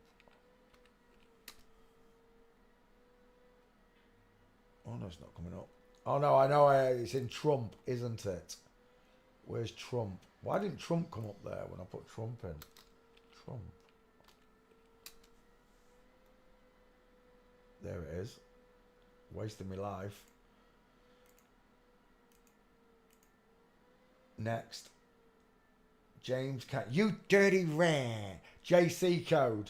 A: Oh no, it's not coming up. Oh no, I know it's in Trump, isn't it? Where's Trump? Why didn't Trump come up there when I put Trump in? Trump. There it is. Wasting my life. Next. James Cagney. You dirty rat. JC code.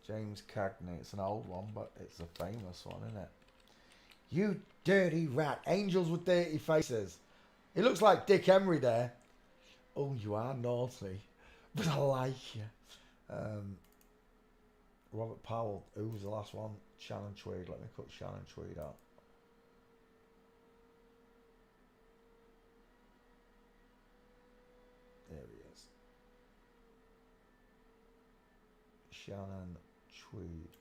A: James Cagney. It's an old one, but it's a famous one, isn't it? You dirty rat. Angels with dirty faces. It looks like Dick Emery there. Oh, you are naughty. But I like you. Robert Powell. Who was the last one? Shannon Tweed. Let me cut Shannon Tweed out. There he is. Shannon Tweed.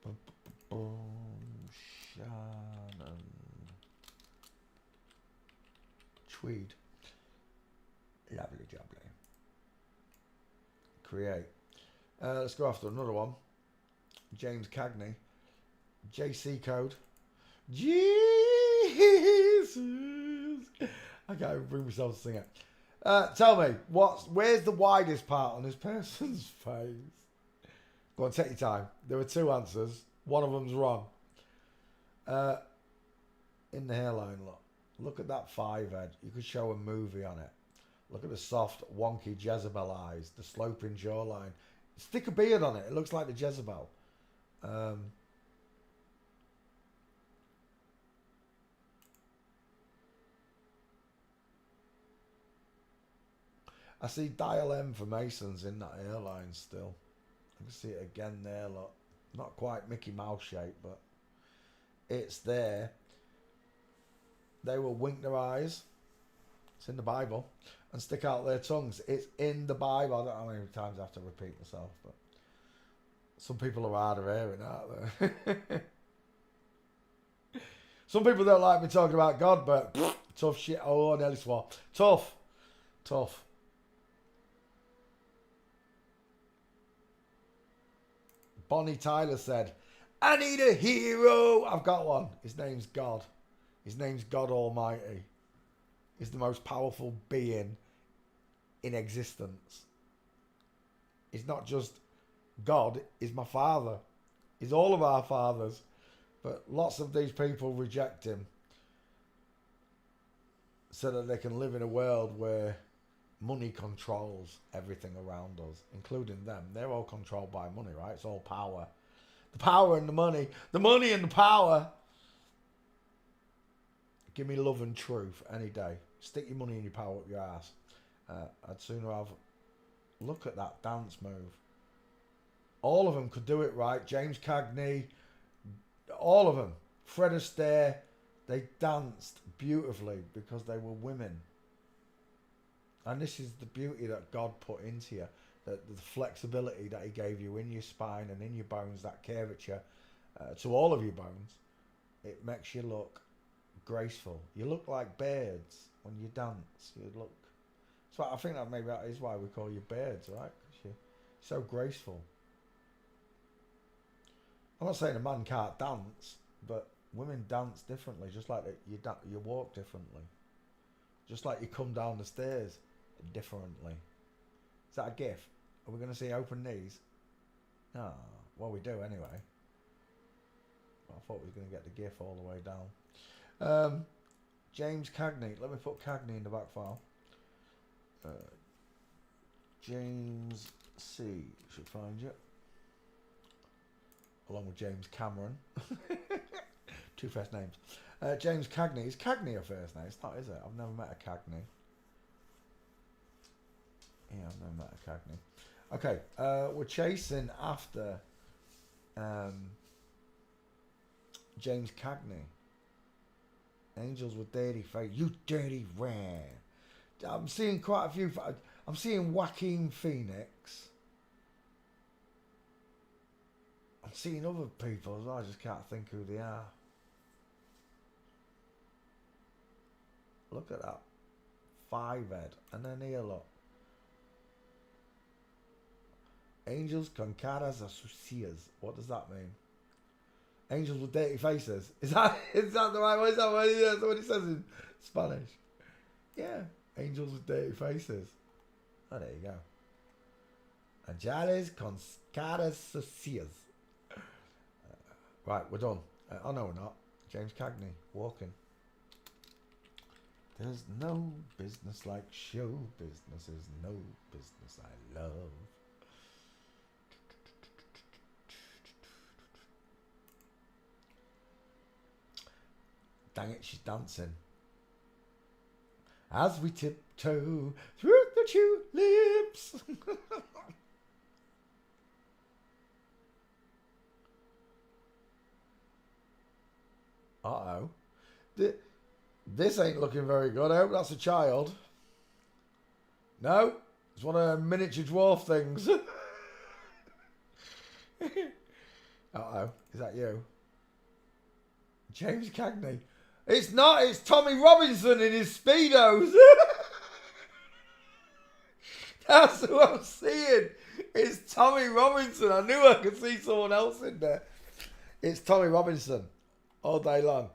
A: Boom, boom, Shannon Tweed. Lovely jubbly. Create. Let's go after another one. James Cagney. JC code. Jesus. I can't even bring myself to sing it. Tell me, where's the widest part on this person's face? Go on, take your time. There were two answers. One of them's wrong. In the hairline, look. Look at that five head. You could show a movie on it. Look at the soft, wonky Jezebel eyes. The sloping jawline. Stick a beard on it. It looks like the Jezebel. I see dial M for Masons in that hairline still. I can see it again there, look. Not quite Mickey Mouse shape, but it's there. They will wink their eyes. It's in the Bible. And stick out their tongues. It's in the Bible. I don't know how many times I have to repeat myself, but some people are hard of hearing, aren't they? Some people don't like me talking about God, but tough shit. Oh, I nearly swore. Tough. Tough. Bonnie Tyler said, I need a hero. I've got one. His name's God. His name's God Almighty. He's the most powerful being in existence. He's not just God, he's my father. He's all of our fathers. But lots of these people reject him so that they can live in a world where money controls everything around us, including them. They're all controlled by money, right? It's all power. The power and the money. The money and the power. Give me love and truth any day. Stick your money and your power up your ass. I'd sooner have... Look at that dance move. All of them could do it right. James Cagney. All of them. Fred Astaire. They danced beautifully because they were women. And this is the beauty that God put into you. The flexibility that he gave you in your spine and in your bones. That curvature to all of your bones. It makes you look graceful. You look like birds when you dance. You look... So I think that maybe that is why we call you birds, right? Because you're so graceful. I'm not saying a man can't dance, but women dance differently, just like you walk differently. Just like you come down the stairs differently. Is that a gif? Are we going to see open knees? No. Well, we do anyway. I thought we were going to get the gif all the way down. James Cagney. Let me put Cagney in the back file. James C. Should find you. Along with James Cameron. Two first names. James Cagney. Is Cagney a first name? It's not, is it? I've never met a Cagney. Yeah, I've never met a Cagney. Okay, we're chasing after James Cagney. Angels with dirty face. You dirty rat. I'm seeing quite a few. I'm seeing Joaquin Phoenix. I'm seeing other people as well. I just can't think who they are. Look at that. Five head. And then here, look. Angels con caras sucias. What does that mean? Angels with dirty faces. Is that the right one? Is that what it says in Spanish? Yeah. Angels with dirty faces. Oh, there you go. Angeles con caras sucias. Right, we're done. Oh, no, we're not. James Cagney, walking. There's no business like show business. There's no business I love. Dang it, she's dancing. As we tiptoe through the tulips. Uh-oh. This ain't looking very good. I hope that's a child. No, it's one of them miniature dwarf things. Uh-oh, is that you? James Cagney. It's not, it's Tommy Robinson in his Speedos. That's who I'm seeing. It's Tommy Robinson. I knew I could see someone else in there. It's Tommy Robinson all day long.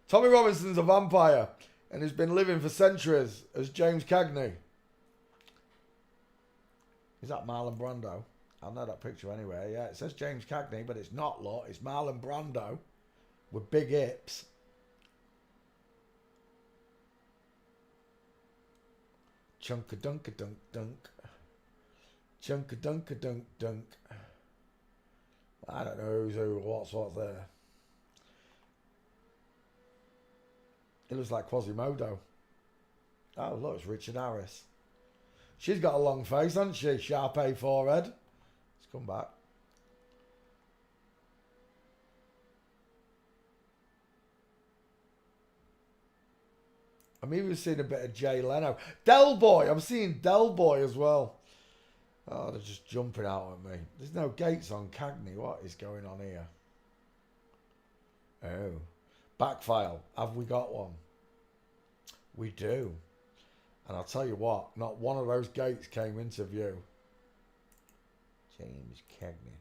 A: Tommy Robinson's a vampire and has been living for centuries as James Cagney. Is that Marlon Brando? I know that picture anyway. Yeah, it says James Cagney, but it's not, look. It's Marlon Brando with big hips. Chunk-a-dunk-a-dunk-dunk. Chunk-a-dunk-a-dunk-dunk. I don't know who's who, what's there. It looks like Quasimodo. Oh, look, it's Richard Harris. She's got a long face, hasn't she? Sharp A forehead. Let's come back. I'm even seeing a bit of Jay Leno. Del Boy. I'm seeing Del Boy as well. Oh, they're just jumping out at me. There's no gates on Cagney. What is going on here? Oh. Backfile. Have we got one? We do. And I'll tell you what, not one of those gates came into view. James Cagney.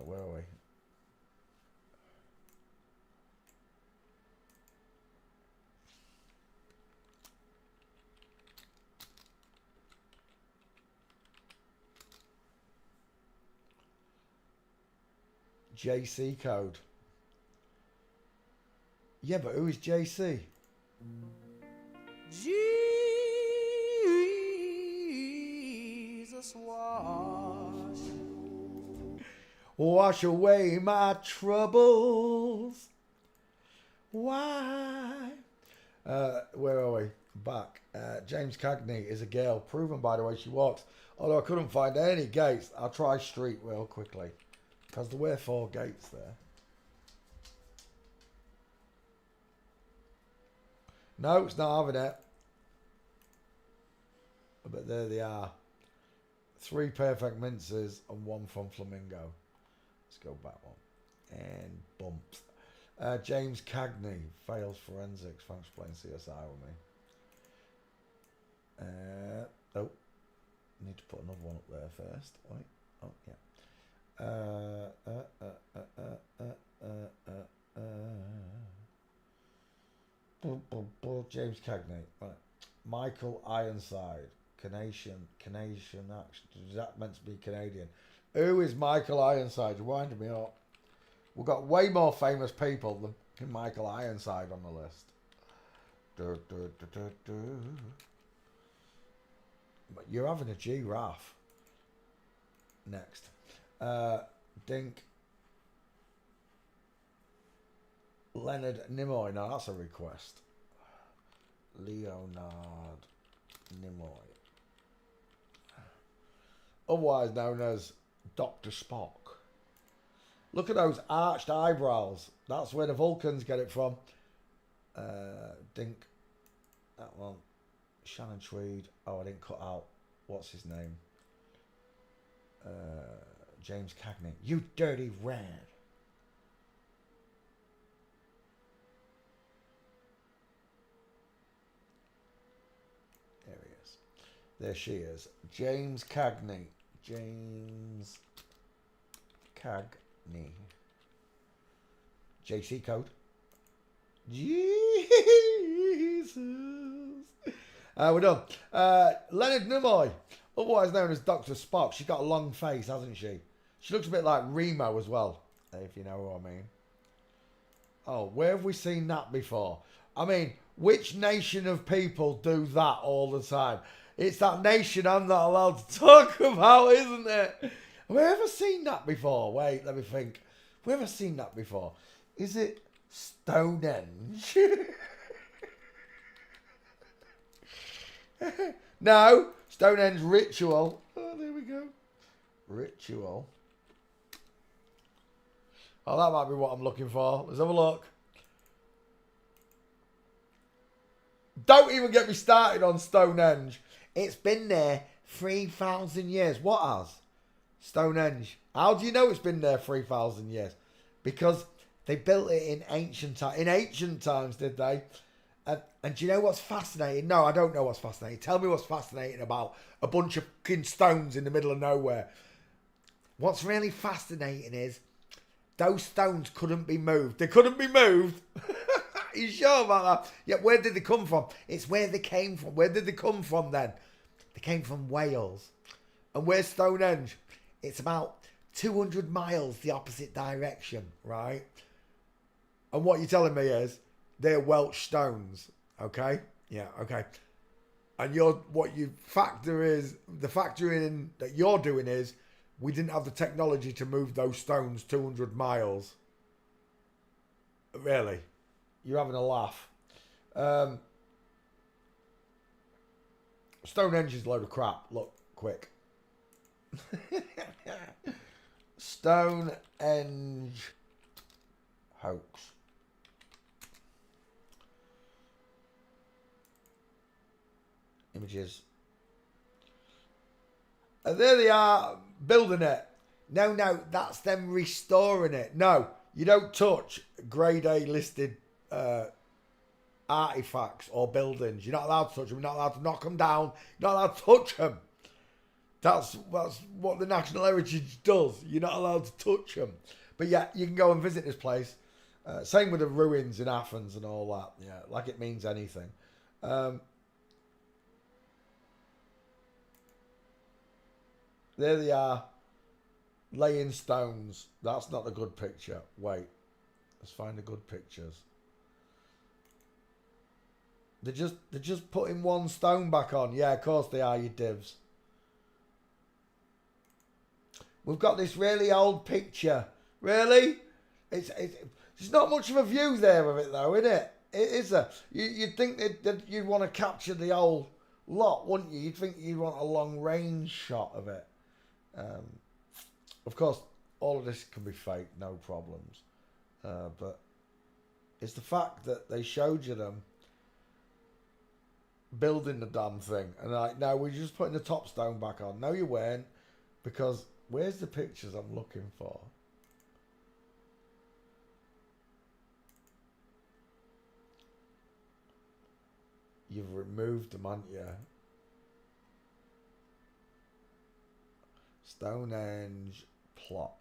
A: Where are we? JC code. Yeah, but who is JC? Jesus wash away my troubles. Why? Where are we? Back. James Cagney is a girl, proven by the way she walks. Although I couldn't find any gates, I'll try street real quickly. Because there were 4 gates there. No, it's not having it. But there they are. 3 perfect minces and 1 from Flamingo. Let's go back one. And bumps. James Cagney fails forensics. Thanks for playing CSI with me. Oh. Need to put another one up there first. Wait. Oh, yeah. James Cagney. Right. Michael Ironside. Canadian action. Is that meant to be Canadian? Who is Michael Ironside? Reminded me up. We've got way more famous people than Michael Ironside on the list. But you're having a giraffe. Next. Dink. Leonard Nimoy. Now that's a request. Leonard Nimoy. Otherwise known as Dr. Spock. Look at those arched eyebrows. That's where the Vulcans get it from. Dink. That one. Shannon Tweed. Oh, I didn't cut out. What's his name? James Cagney. You dirty rat. There he is. There she is. James Cagney. James Cagney. Nee. JC code. Jesus. We're done. Leonard Nimoy, otherwise known as Dr. Spock. She's got a long face, hasn't she? She looks a bit like Remo as well, if you know what I mean. Oh, where have we seen that before? I mean, which nation of people do that all the time? It's that nation I'm not allowed to talk about, isn't it? Have we ever seen that before? Wait, let me think. Have we ever seen that before? Is it Stonehenge? No, Stonehenge ritual. Oh, there we go. Ritual. Oh, that might be what I'm looking for. Let's have a look. Don't even get me started on Stonehenge. It's been there 3,000 years. What has? Stonehenge. How do you know it's been there 3,000 years? Because they built it in ancient times. In ancient times, did they? And do you know what's fascinating? No, I don't know what's fascinating. Tell me what's fascinating about a bunch of fucking stones in the middle of nowhere. What's really fascinating is those stones couldn't be moved. They couldn't be moved. Are you sure about that? Yeah, where did they come from? It's where they came from. Where did they come from then? They came from Wales. And where's Stonehenge? It's about 200 miles the opposite direction, right? And what you're telling me is they're Welsh stones, okay? Yeah, okay. And what you factor is, the factoring that you're doing is, we didn't have the technology to move those stones 200 miles. Really? You're having a laugh. Stonehenge is a load of crap. Look, quick. Stonehenge hoax. Images. And there they are, building it. No, that's them restoring it. No, you don't touch grade A listed artifacts or buildings. You're not allowed to touch them. You're not allowed to knock them down. You're not allowed to touch them. That's what the National Heritage does. You're not allowed to touch them. But yeah, you can go and visit this place. Same with the ruins in Athens and all that. Yeah, like it means anything. There they are, laying stones. That's not a good picture. Wait, let's find the good pictures. They're just putting one stone back on. Yeah, of course they are, you divs. We've got this really old picture. Really? It's not much of a view there of it though, is it? It is a. You'd think that you'd want to capture the whole lot, wouldn't you? You'd think you'd want a long range shot of it. Of course, all of this can be fake, no problems. But it's the fact that they showed you them building the damn thing, and like, no, we're just putting the top stone back on. No, you weren't, because where's the pictures I'm looking for? You've removed them, haven't you? Stonehenge plot.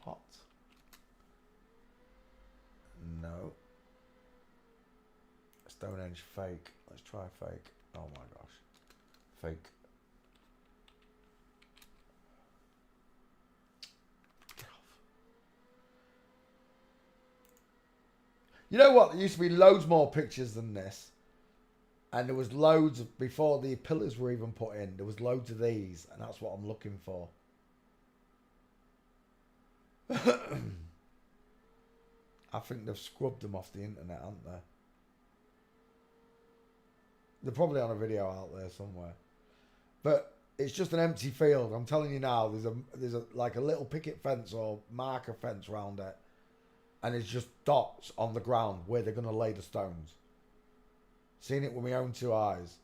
A: Plot. No. Stonehenge fake. Let's try fake. Oh my gosh. Fake. You know what? There used to be loads more pictures than this. And there was loads before the pillars were even put in. There was loads of these, and that's what I'm looking for. I think they've scrubbed them off the internet, haven't they? They're probably on a video out there somewhere. But it's just an empty field. I'm telling you now, there's a like a little picket fence or marker fence around it. And it's just dots on the ground where they're going to lay the stones. Seen it with my own two eyes.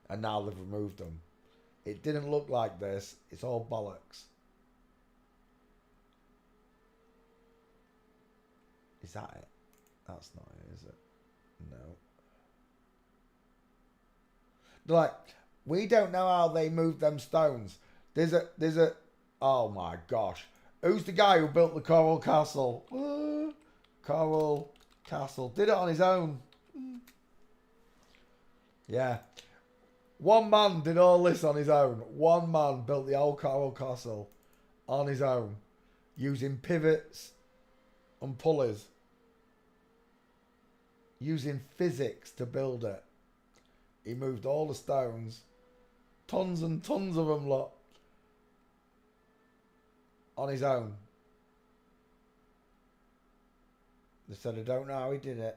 A: And now they've removed them. It didn't look like this. It's all bollocks. Is that it? That's not it, is it? No. Like, We don't know how they moved them stones. There's a. Oh my gosh. Who's the guy who built the Coral Castle? Coral Castle. Did it on his own. Yeah. One man did all this on his own. One man built the old Coral Castle on his own. Using pivots and pulleys. Using physics to build it. He moved all the stones. Tons and tons of them, lot. On his own. They said, I don't know how he did it.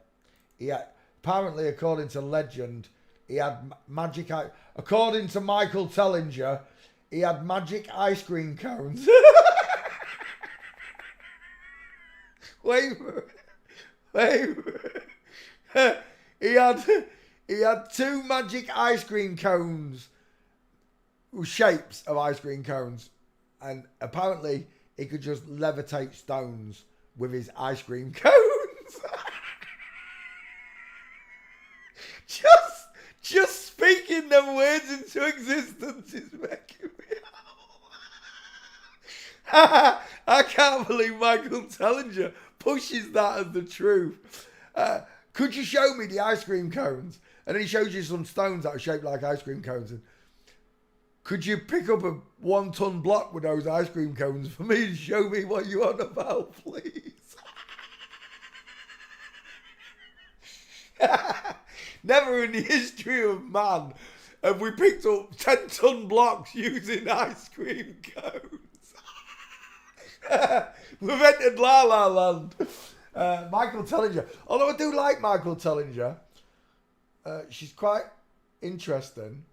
A: He had, apparently, according to legend, he had magic... According to Michael Tellinger, he had magic ice cream cones. Wait. He had 2 magic ice cream cones. Shapes of ice cream cones. And apparently, he could just levitate stones with his ice cream cones. Just speaking them words into existence is making me I can't believe Michael Tellinger pushes that as the truth. Could you show me the ice cream cones? And then he shows you some stones that are shaped like ice cream cones. And could you pick up a 1-ton block with those ice cream cones for me to show me what you're on about, please? Never in the history of man have we picked up 10-ton blocks using ice cream cones. We've entered La La Land. Michael Tellinger. Although I do like Michael Tellinger. She's quite interesting.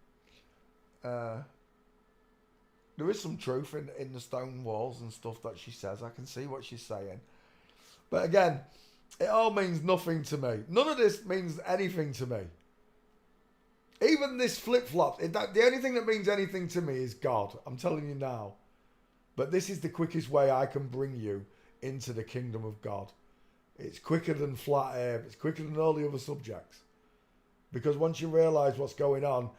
A: There is some truth in the stone walls and stuff that she says. I can see what she's saying. But again, it all means nothing to me. None of this means anything to me. Even this flip-flop, the only thing that means anything to me is God. I'm telling you now. But this is the quickest way I can bring you into the kingdom of God. It's quicker than flat earth. It's quicker than all the other subjects. Because once you realise what's going on,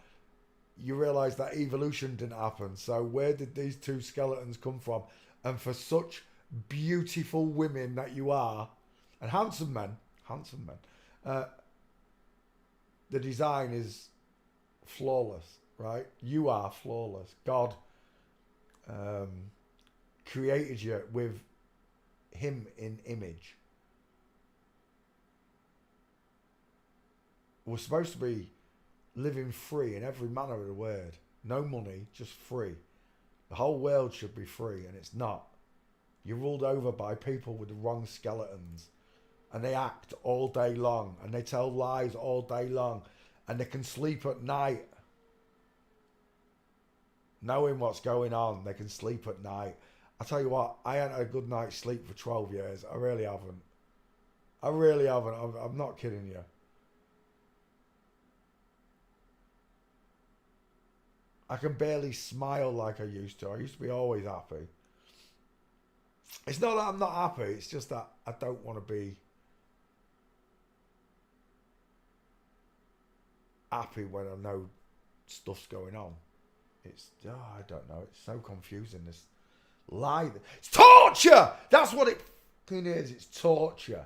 A: you realise that evolution didn't happen. So where did these 2 skeletons come from? And for such beautiful women that you are, and handsome men, the design is flawless, right? You are flawless. God created you with him in image. We're supposed to be living free in every manner of the word. No money, just free. The whole world should be free, and it's not. You're ruled over by people with the wrong skeletons. And they act all day long. And they tell lies all day long. And they can sleep at night. Knowing what's going on, they can sleep at night. I tell you what, I ain't had a good night's sleep for 12 years. I really haven't. I'm not kidding you. I can barely smile like I used to. I used to be always happy. It's not that I'm not happy. It's just that I don't want to be happy when I know stuff's going on. I don't know. It's so confusing. This lie. It's torture! That's what it fucking is. It's torture.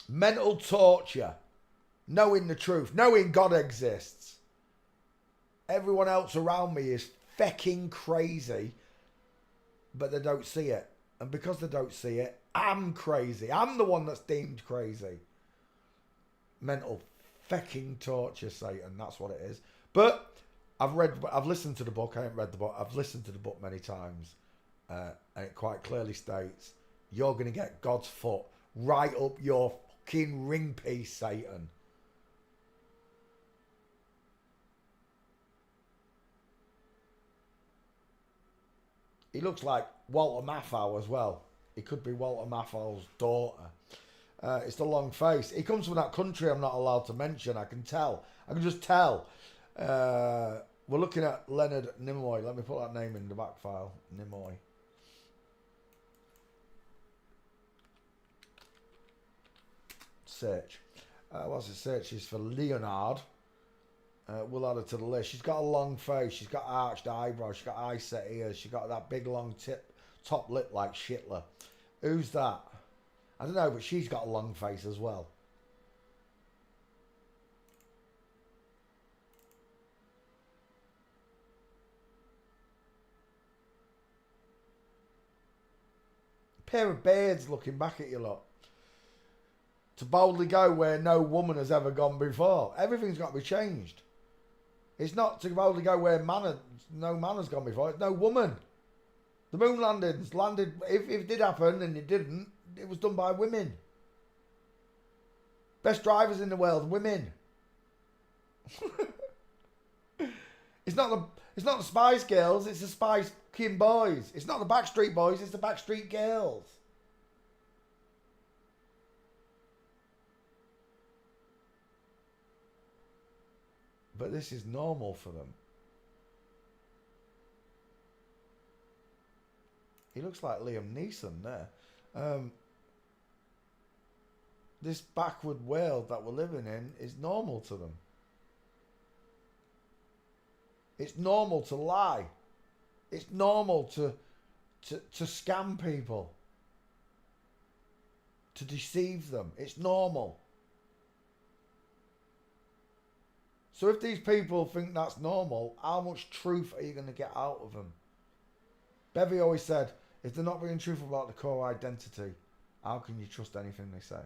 A: Mental torture. Knowing the truth. Knowing God exists. Everyone else around me is fecking crazy, but they don't see it. And because they don't see it, I'm crazy. I'm the one that's deemed crazy. Mental fecking torture, Satan. That's what it is. But I've listened to the book. I haven't read the book. I've listened to the book many times. And it quite clearly states, you're going to get God's foot right up your fucking ring piece, Satan. He looks like Walter Matthau as well. He could be Walter Matthau's daughter. It's the long face. He comes from that country I'm not allowed to mention. I can tell. I can just tell. We're looking at Leonard Nimoy. Let me put that name in the back file. Nimoy. Search. What's it search is for Leonard. We'll add her to the list. She's got a long face. She's got arched eyebrows. She's got eye set ears. She's got that big long top lip like Shitler. Who's that? I don't know, but she's got a long face as well. Pair of beards looking back at you lot. To boldly go where no woman has ever gone before. Everything's got to be changed. It's not to boldly go where no man has gone before. It's no woman. The moon landings landed, if it did happen and it didn't, it was done by women. Best drivers in the world, women. It's not the Spice Girls, it's the Spice King Boys. It's not the Backstreet Boys, it's the Backstreet Girls. But this is normal for them. He looks like Liam Neeson there. This backward world that we're living in is normal to them. It's normal to lie. It's normal to scam people. To deceive them. It's normal. So if these people think that's normal, how much truth are you going to get out of them? Bevy always said, if they're not being truthful about the core identity, how can you trust anything they say?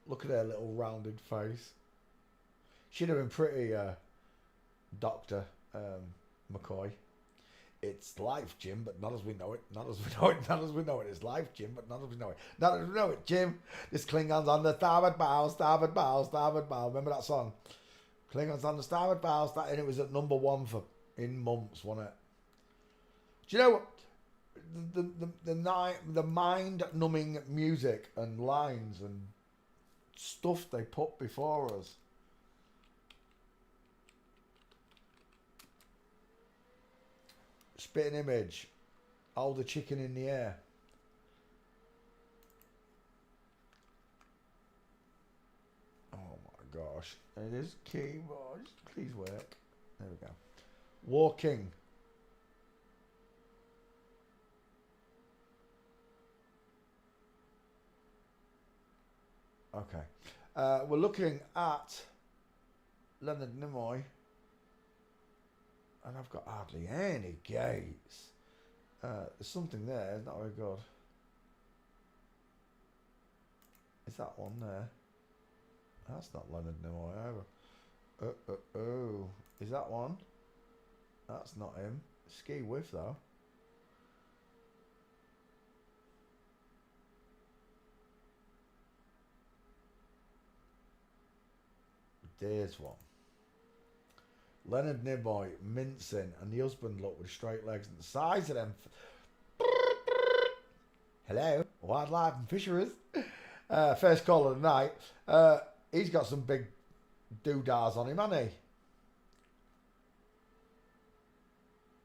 A: Look at her little rounded face. She'd have been pretty, Dr. McCoy. It's life, Jim, but not as we know it. Not as we know it. Not as we know it. It's life, Jim, but not as we know it. Not as we know it, Jim. This Klingon's on the starboard bow, starboard bow, starboard bow. Remember that song? Klingon's on the starboard bow, and it was at #1 for in months, wasn't it? Do you know what? The mind-numbing music and lines and stuff they put before us. Spitting image. Hold the chicken in the air. Oh my gosh. It is keyboard. Please work. There we go. Walking. Okay. We're looking at Leonard Nimoy. And I've got hardly any gates. There's something there. It's not very good. Is that one there? That's not Leonard Nimoy either. Oh. Is that one? That's not him. Ski Whiff though. There's one. Leonard Nimoy mincing, and the husband looked with straight legs and the size of them. Hello, wildlife and fisheries. First call of the night. He's got some big doodahs on him, hasn't he?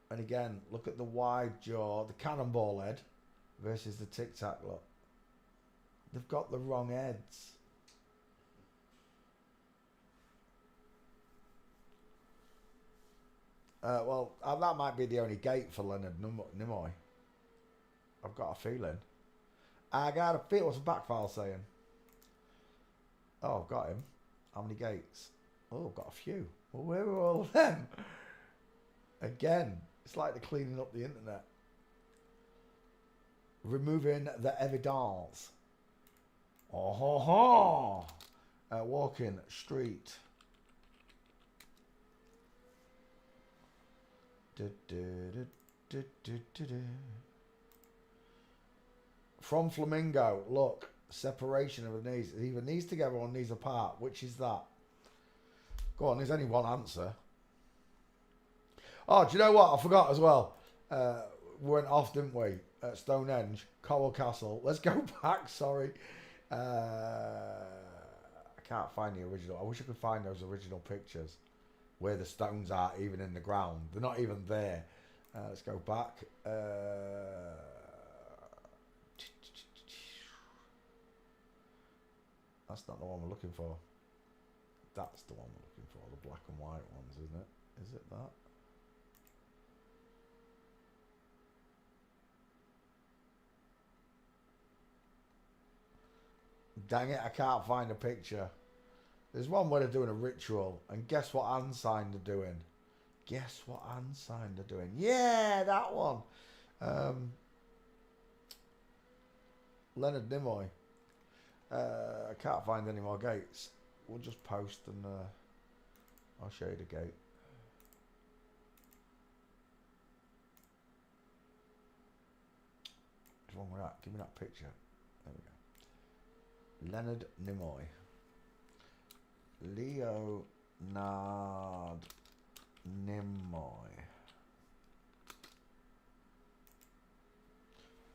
A: And again, look at the wide jaw, the cannonball head versus the Tic Tac look. They've got the wrong heads. Well, that might be the only gate for Leonard Nimoy. I've got a feeling. I got a feel. What's the back file saying? Oh, I've got him. How many gates? Oh, I've got a few. Well, where are all of them? Again, it's like they're cleaning up the internet. Removing the evidence. Oh, ho, ho. Walking street. From Flamingo, look, separation of the knees. Either knees together or knees apart. Which is that? Go on, there's only one answer. Oh, do you know what? I forgot as well. We went off, didn't we? At Stonehenge, Cowell Castle. Let's go back, sorry. I can't find the original. I wish I could find those original pictures. Where the stones are even in the ground. They're not even there. Let's go back. That's not the one we're looking for. That's the one we're looking for. The black and white ones, isn't it? Is it that? Dang it, I can't find a picture. There's one where they're doing a ritual, and guess what hand sign they're doing? Guess what hand sign they're doing? Yeah, that one. Leonard Nimoy. I can't find any more gates. We'll just post and I'll show you the gate. What's wrong with that? Give me that picture. There we go. Leonard Nimoy. Leonard Nimoy.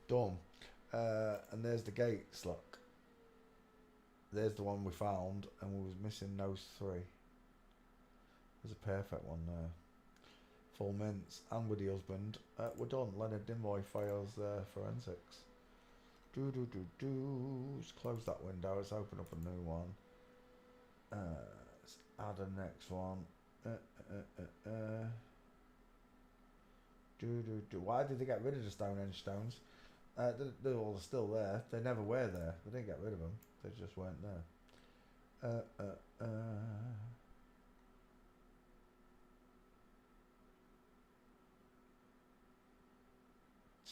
A: Done. And there's the gates, look. There's the one we found, and we was missing those three. There's a perfect one there. Full mints, and with the husband. We're done. Leonard Nimoy fails forensics. Let's close that window. Let's open up a new one. Let's add a next one. Why did they get rid of the Stonehenge stones? They're all still there. They never were there. They didn't get rid of them. They just weren't there.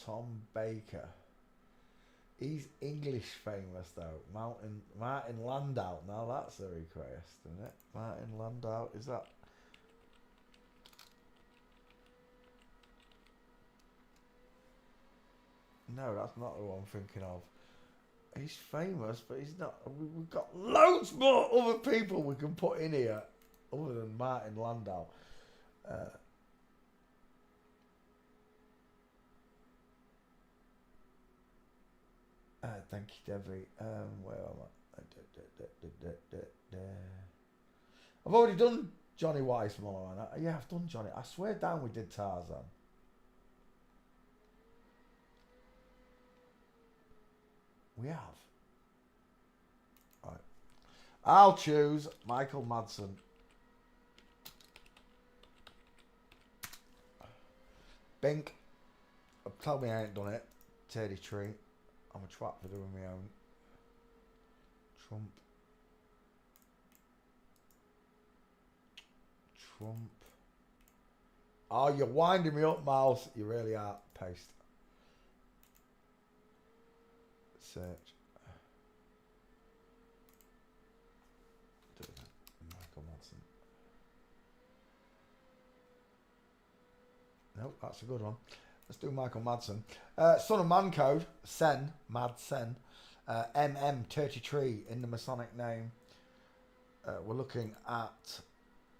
A: Tom Baker. He's English famous though. Martin Landau. Now that's a request, isn't it? Martin Landau. Is that? No, that's not the one I'm thinking of. He's famous, but he's not. We've got loads more other people we can put in here other than Martin Landau. Thank you, Debbie. Where am I? I've already done Johnny Weissmuller. Yeah, I've done Johnny. I swear down we did Tarzan. We have. Right. I'll choose Michael Madsen. Bink. Tell me I ain't done it. Teddy Tree. I'm a twat for doing my own. Trump. Oh, you're winding me up, Miles. You really are. Paste. Search. Michael Madsen. Nope, that's a good one. Let's do Michael Madsen. Son of Man Code, Sen, Mad Sen. MM33 in the Masonic name. We're looking at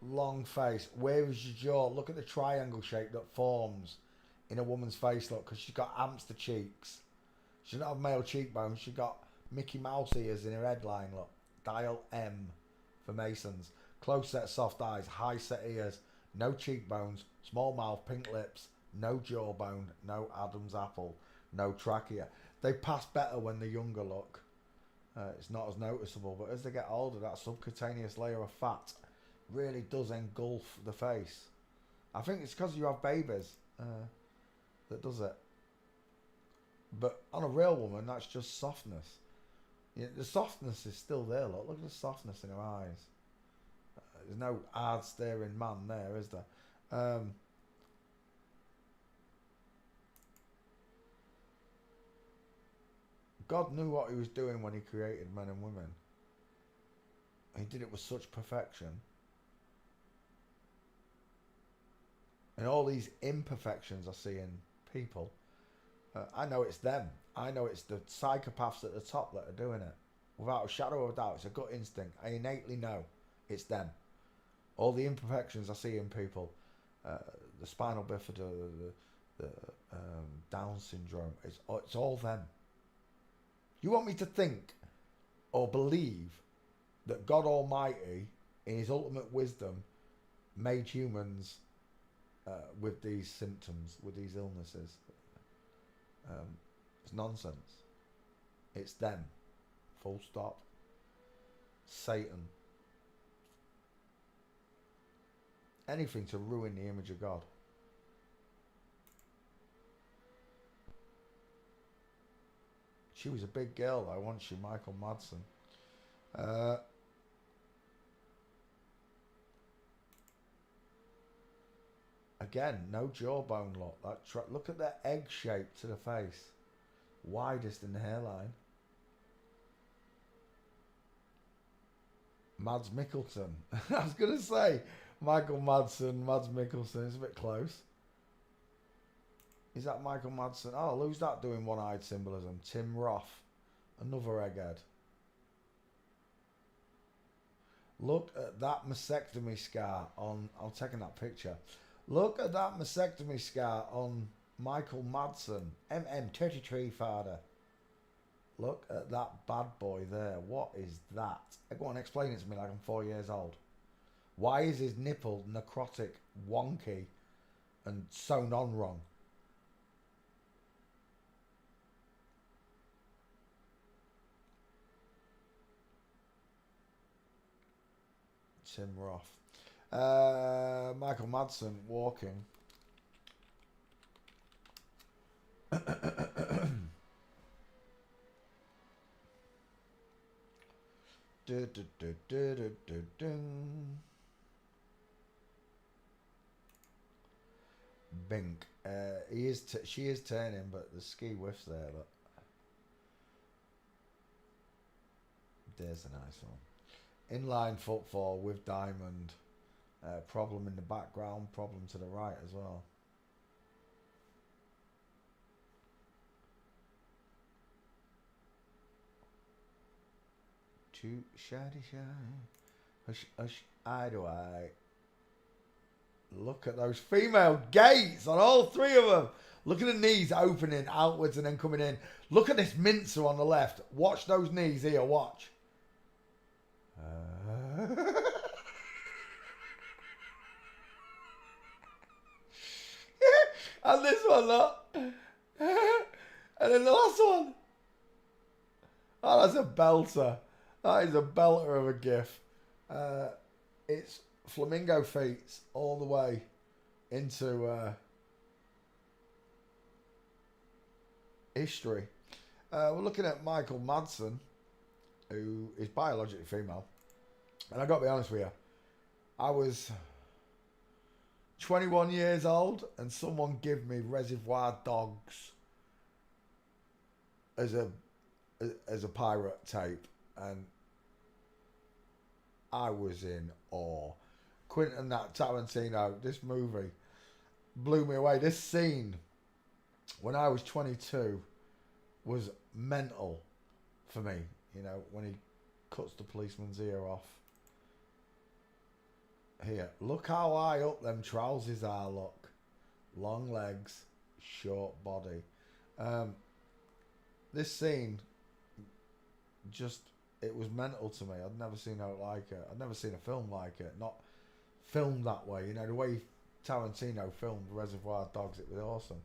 A: long face. Where is your jaw? Look at the triangle shape that forms in a woman's face, look, because she's got hamster cheeks. She doesn't have male cheekbones. She's got Mickey Mouse ears in her headline, look. Dial M for Masons. Close set soft eyes, high set ears, no cheekbones, small mouth, pink lips, no jawbone, no Adam's apple, no trachea. They pass better when they're younger, look. It's not as noticeable, but as they get older, that subcutaneous layer of fat really does engulf the face. I think it's because you have babies that does it. But on a real woman, that's just softness. Yeah, the softness is still there, look. Look at the softness in her eyes. There's no hard staring man there, is there? God knew what he was doing when he created men and women. He did it with such perfection. And all these imperfections I see in people, I know it's them. I know it's the psychopaths at the top that are doing it. Without a shadow of a doubt, it's a gut instinct. I innately know it's them. All the imperfections I see in people, the spinal bifida, the Down syndrome, it's all them. You want me to think or believe that God Almighty, in his ultimate wisdom, made humans with these symptoms, with these illnesses? It's nonsense. It's them. Full stop. Satan. Anything to ruin the image of God. She was a big girl though, wasn't she, Michael Madsen? Again, no jawbone look. Look at the egg shape to the face. Widest in the hairline. Mads Mikkelsen. I was going to say Michael Madsen, Mads Mikkelsen. It's a bit close. Is that Michael Madsen? Oh, who's that doing one-eyed symbolism? Tim Roth. Another egghead. Look at that mastectomy scar on... I'm taking that picture. Look at that mastectomy scar on Michael Madsen. MM33 father. Look at that bad boy there. What is that? Go on, explain it to me like I'm 4 years old. Why is his nipple necrotic, wonky, and sewn on wrong? Tim Roth. Michael Madsen walking. Bink. She is turning, but the ski whiffs there. But there's a nice one. Inline footfall with diamond. Problem in the background. Problem to the right as well. Too shiny shine. Hush, hush, eye to eye. Look at those female gates on all three of them. Look at the knees opening outwards and then coming in. Look at this mincer on the left. Watch those knees here. Watch. And this one, look. And then the last one. Oh, that's a belter. That is a belter of a gif. It's flamingo feet all the way into history. We're looking at Michael Madsen, who is biologically female. And I got to be honest with you, I was 21 years old and someone gave me Reservoir Dogs as a pirate tape, and I was in awe. Quentin Tarantino, this movie blew me away. This scene, when I was 22, was mental for me. You know, when he cuts the policeman's ear off. Here, look how high up them trousers are, look. Long legs, short body. This scene, just, it was mental to me. I'd never seen out like it. I'd never seen a film like it. Not filmed that way. You know, the way Tarantino filmed Reservoir Dogs, it was awesome.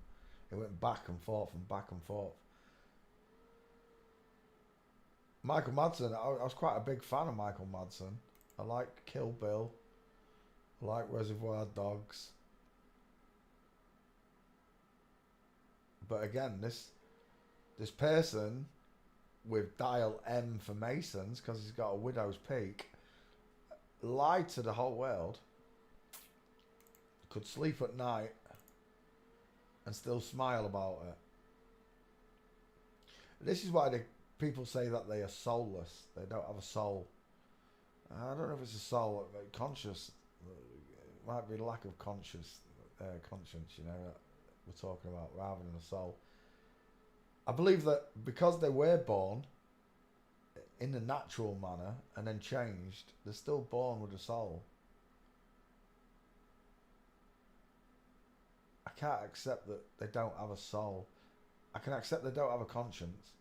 A: It went back and forth and back and forth. Michael Madsen, I was quite a big fan of Michael Madsen. I like Kill Bill. I like Reservoir Dogs. But again, this person with dial M for Masons, because he's got a widow's peak, lied to the whole world, could sleep at night and still smile about it. This is why people say that they are soulless. They don't have a soul. I don't know if it's a soul, conscious. It might be lack of conscience, you know, that we're talking about, rather than a soul. I believe that because they were born in the natural manner and then changed, they're still born with a soul. I can't accept that they don't have a soul. I can accept they don't have a conscience.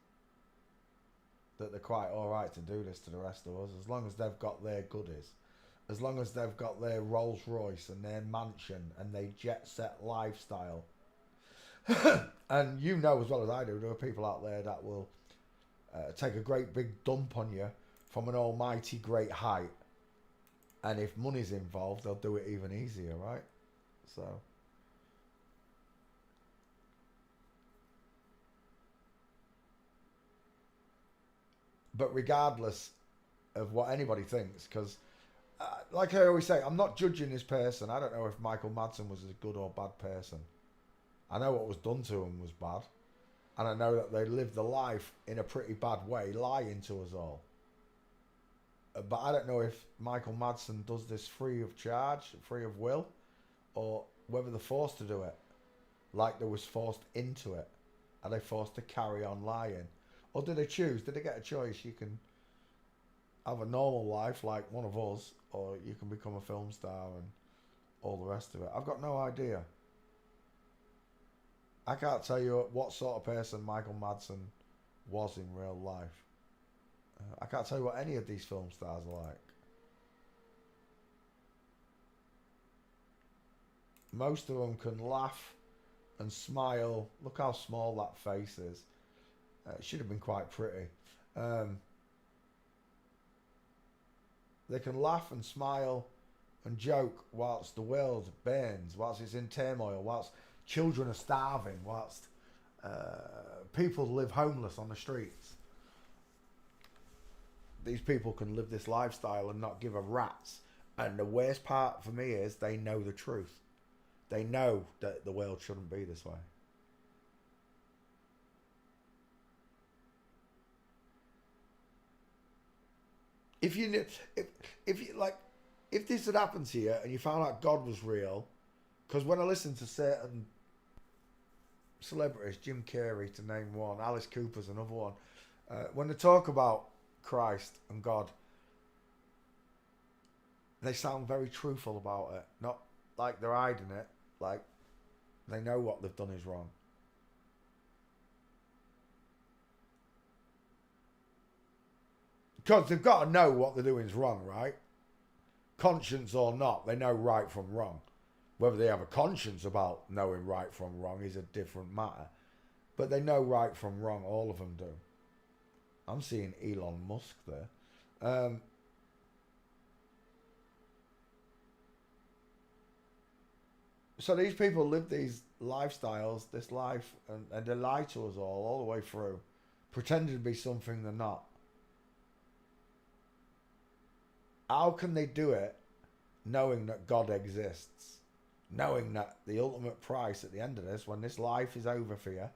A: That they're quite alright to do this to the rest of us, as long as they've got their goodies. As long as they've got their Rolls Royce and their mansion and their jet set lifestyle. And you know as well as I do, there are people out there that will take a great big dump on you from an almighty great height. And if money's involved, they'll do it even easier, right? So. But regardless of what anybody thinks, because like I always say, I'm not judging this person. I don't know if Michael Madsen was a good or bad person. I know what was done to him was bad. And I know that they lived the life in a pretty bad way, lying to us all. But I don't know if Michael Madsen does this free of charge, free of will, or whether they're forced to do it. Like they was forced into it. Are they forced to carry on lying? Or do they choose? Did they get a choice? You can have a normal life like one of us, or you can become a film star and all the rest of it. I've got no idea. I can't tell you what sort of person Michael Madsen was in real life. I can't tell you what any of these film stars are like. Most of them can laugh and smile. Look how small that face is. It should have been quite pretty. They can laugh and smile and joke whilst the world burns, whilst it's in turmoil, whilst children are starving, whilst people live homeless on the streets. These people can live this lifestyle and not give a rat's. And the worst part for me is they know the truth. They know that the world shouldn't be this way. If you if this had happened to you and you found out God was real, because when I listen to certain celebrities, Jim Carrey to name one, Alice Cooper's another one, when they talk about Christ and God, they sound very truthful about it. Not like they're hiding it, like they know what they've done is wrong. Because they've got to know what they're doing is wrong, right? Conscience or not, they know right from wrong. Whether they have a conscience about knowing right from wrong is a different matter. But they know right from wrong, all of them do. I'm seeing Elon Musk there. So these people live these lifestyles, this life, and they lie to us all the way through, pretending to be something they're not. How can they do it knowing that God exists? Knowing that the ultimate price at the end of this, when this life is over for you,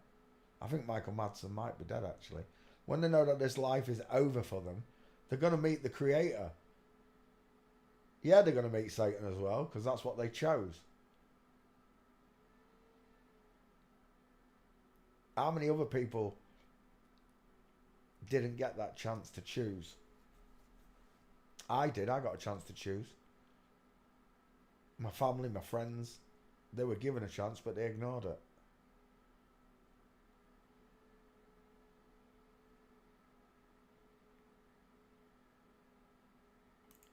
A: I think Michael Madsen might be dead actually. When they know that this life is over for them, they're going to meet the Creator. Yeah, they're going to meet Satan as well, because that's what they chose. How many other people didn't get that chance to choose? I did. I got a chance to choose. My family, my friends, they were given a chance, but they ignored it.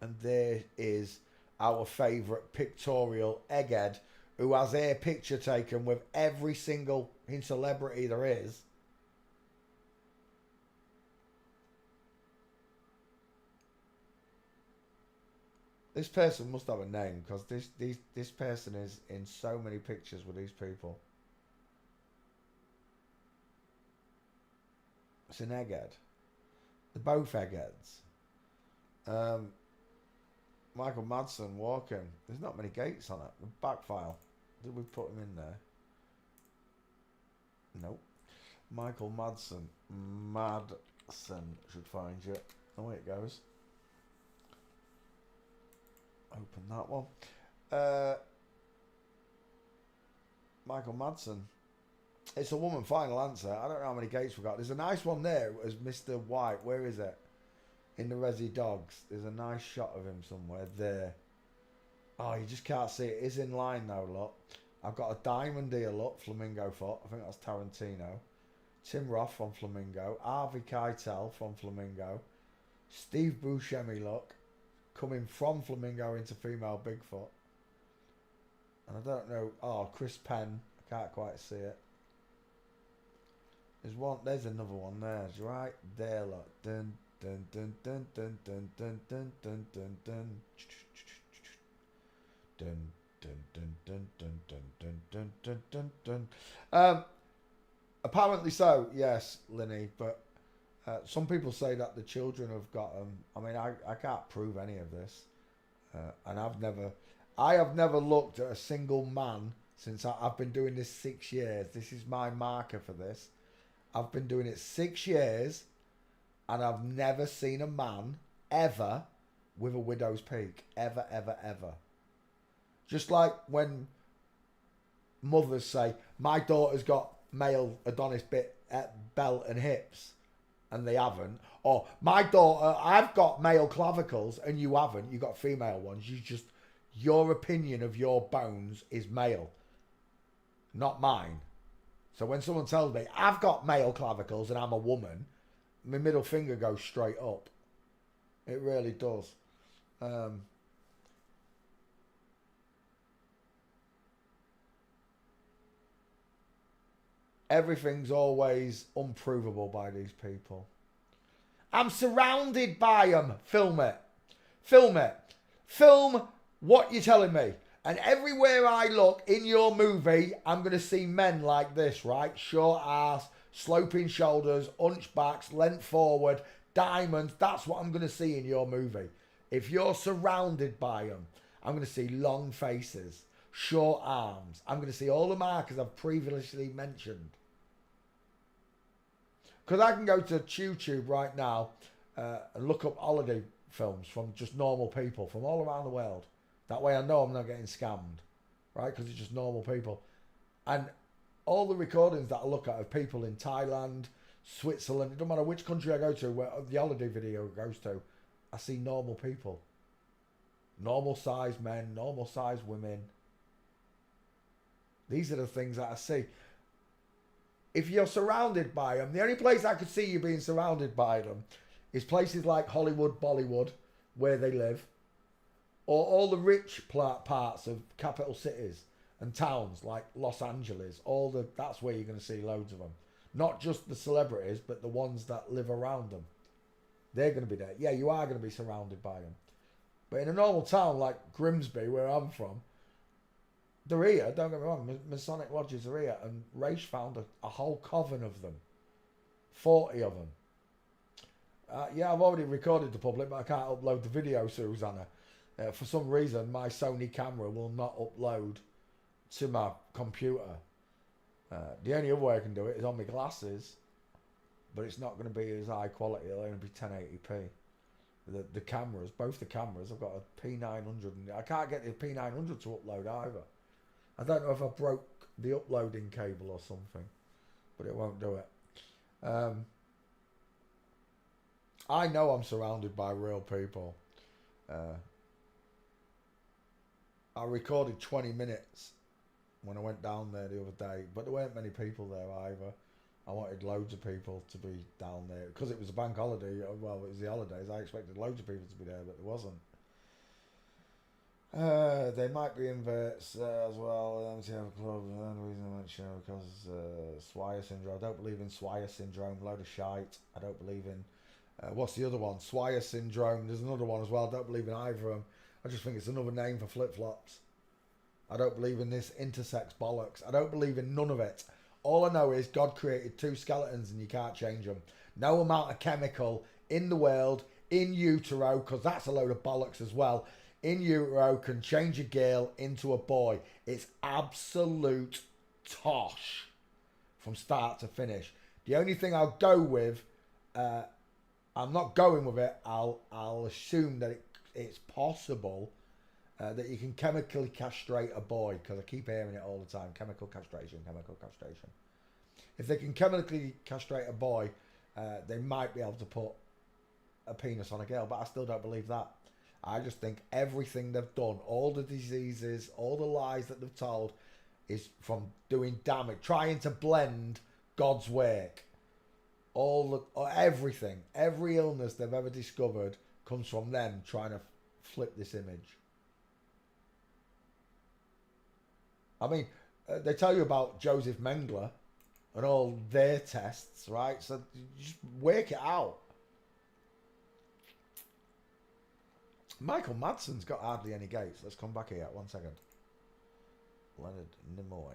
A: And there is our favourite pictorial egghead who has a picture taken with every single celebrity there is. This person must have a name, because this person is in so many pictures with these people. It's an egghead. They're both eggheads. Michael Madsen walking. There's not many gates on it. The back file. Did we put him in there? Nope. Michael Madsen. Madsen should find you. Away it goes. Open that one. Michael Madsen. It's a woman, final answer. I don't know how many gates we've got. There's a nice one there as Mr. White. Where is it? In the Resi Dogs. There's a nice shot of him somewhere there. Oh, you just can't see it. It is in line though, look. I've got a diamond here, look. Flamingo foot. I think that's Tarantino. Tim Roth from Flamingo. Harvey Keitel from Flamingo. Steve Buscemi, look. Coming from Flamingo into female Bigfoot. And I don't know. Oh, Chris Penn. I can't quite see it. There's one. There's another one there. It's right there, look. Dun, dun dun dun dun dun dun dun dun dun dun. Dun dun dun dun dun dun dun dun dun dun dun. Apparently so, yes, Linny. But some people say that the children have got them. I mean, I can't prove any of this, and I have never looked at a single man since I've been doing this 6 years. This is my marker for this. I've been doing it 6 years, and I've never seen a man ever with a widow's peak. Ever, ever, ever. Just like when mothers say, my daughter's got male Adonis belt and hips, and they haven't. Or, my daughter, I've got male clavicles, and you haven't. You've got female ones. Your opinion of your bones is male, not mine. So when someone tells me, I've got male clavicles and I'm a woman, my middle finger goes straight up. It really does. Everything's always unprovable by these people. I'm surrounded by them. Film it. Film it. Film what you're telling me. And everywhere I look in your movie, I'm going to see men like this, right? Short ass, sloping shoulders, hunchbacks, leant forward, diamonds. That's what I'm going to see in your movie. If you're surrounded by them, I'm going to see long faces, short arms. I'm going to see all the markers I've previously mentioned. Because I can go to YouTube right now and look up holiday films from just normal people from all around the world. That way I know I'm not getting scammed, right? Because it's just normal people. And all the recordings that I look at of people in Thailand, Switzerland, it doesn't matter which country I go to, where the holiday video goes to, I see normal people. Normal sized men, normal sized women. These are the things that I see. If you're surrounded by them, the only place I could see you being surrounded by them is places like Hollywood, Bollywood, where they live, or all the rich parts of capital cities and towns like Los Angeles. That's where you're going to see loads of them. Not just the celebrities, but the ones that live around them. They're going to be there. Yeah, you are going to be surrounded by them. But in a normal town like Grimsby, where I'm from, they're here, don't get me wrong, Masonic lodges are here, and Raish found a whole coven of them. 40 of them. Yeah, I've already recorded the public, but I can't upload the video, Susanna. For some reason, my Sony camera will not upload to my computer. The only other way I can do it is on my glasses, but it's not going to be as high quality. It'll only be 1080p. The cameras, both the cameras, I've got a P900. I can't get the P900 to upload either. I don't know if I broke the uploading cable or something, but it won't do it. I know I'm surrounded by real people. I recorded 20 minutes when I went down there the other day, but there weren't many people there either. I wanted loads of people to be down there because it was a bank holiday. Well, it was the holidays. I expected loads of people to be there, but there wasn't. They might be inverts as well. MTF Club. The only reason I went show because Swire syndrome. I don't believe in Swire syndrome. Load of shite. I don't believe in. What's the other one? Swire syndrome. There's another one as well. I don't believe in either of them. I just think it's another name for flip flops. I don't believe in this intersex bollocks. I don't believe in none of it. All I know is God created two skeletons and you can't change them. No amount of chemical in the world, in utero, because that's a load of bollocks as well, in utero can change a girl into a boy. It's absolute tosh from start to finish. The only thing I'll go with, I'm not going with it, I'll assume that it's possible that you can chemically castrate a boy, because I keep hearing it all the time, chemical castration. If they can chemically castrate a boy, they might be able to put a penis on a girl, but I still don't believe that. I just think everything they've done, all the diseases, all the lies that they've told, is from doing damage, trying to blend God's work. Everything, every illness they've ever discovered comes from them trying to flip this image. I mean, they tell you about Joseph Mengele and all their tests, right? So you just work it out. Michael Madsen's got hardly any gates. Let's come back here. 1 second. Leonard Nimoy.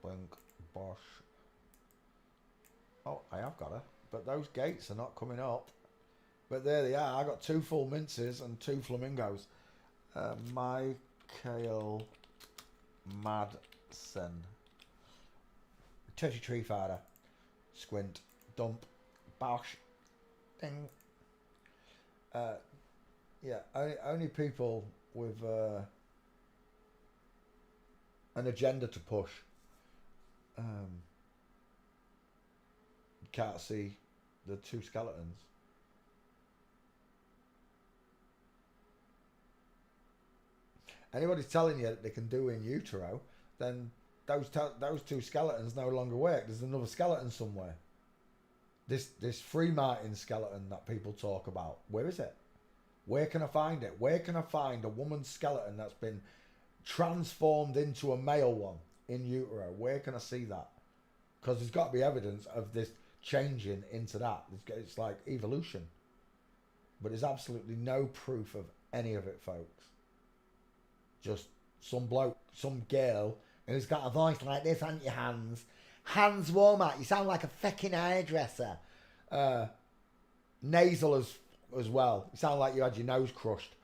A: Blink. Bosch. Oh, I have got her. But those gates are not coming up. But there they are. I got 2 full minces and 2 flamingos. Michael Madsen. Turkey Tree Fighter. Squint. Dump. Bosch. Ding. Yeah, only people with an agenda to push can't see the 2 skeletons. Anybody's telling you that they can do in utero, then those 2 skeletons no longer work. There's another skeleton somewhere. This Free Martin skeleton that people talk about, where is it? Where can I find it? Where can I find a woman's skeleton that's been transformed into a male one in utero? Where can I see that? Because there's got to be evidence of this changing into that. It's like evolution. But there's absolutely no proof of any of it, folks. Just some bloke, some girl who's got a voice like this, haven't you, Hans? Hans Womack, you sound like a fucking hairdresser. Nasal as well. You sound like you had your nose crushed.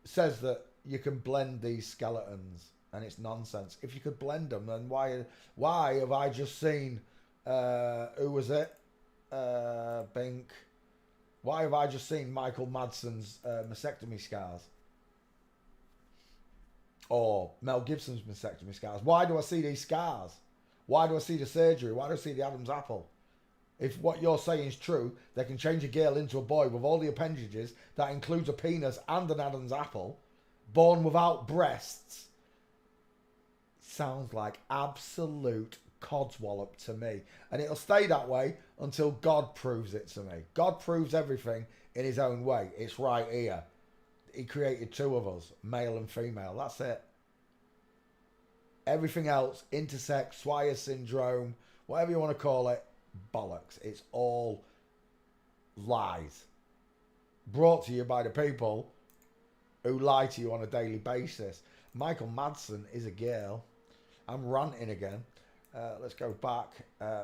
A: Says that you can blend these skeletons, and it's nonsense. If you could blend them, then why have I just seen who was it? Bink. Why have I just seen Michael Madsen's mastectomy scars? Or Mel Gibson's mastectomy scars? Why do I see these scars? Why do I see the surgery? Why do I see the Adam's apple? If what you're saying is true, they can change a girl into a boy with all the appendages. That includes a penis and an Adam's apple. Born without breasts. Sounds like absolute codswallop to me. And it'll stay that way until God proves it to me. God proves everything in his own way. It's right here. He created 2 of us, male and female. That's it. Everything else, intersex, Swire syndrome, whatever you want to call it, bollocks. It's all lies. Brought to you by the people who lie to you on a daily basis. Michael Madsen is a girl. I'm ranting again. Let's go back.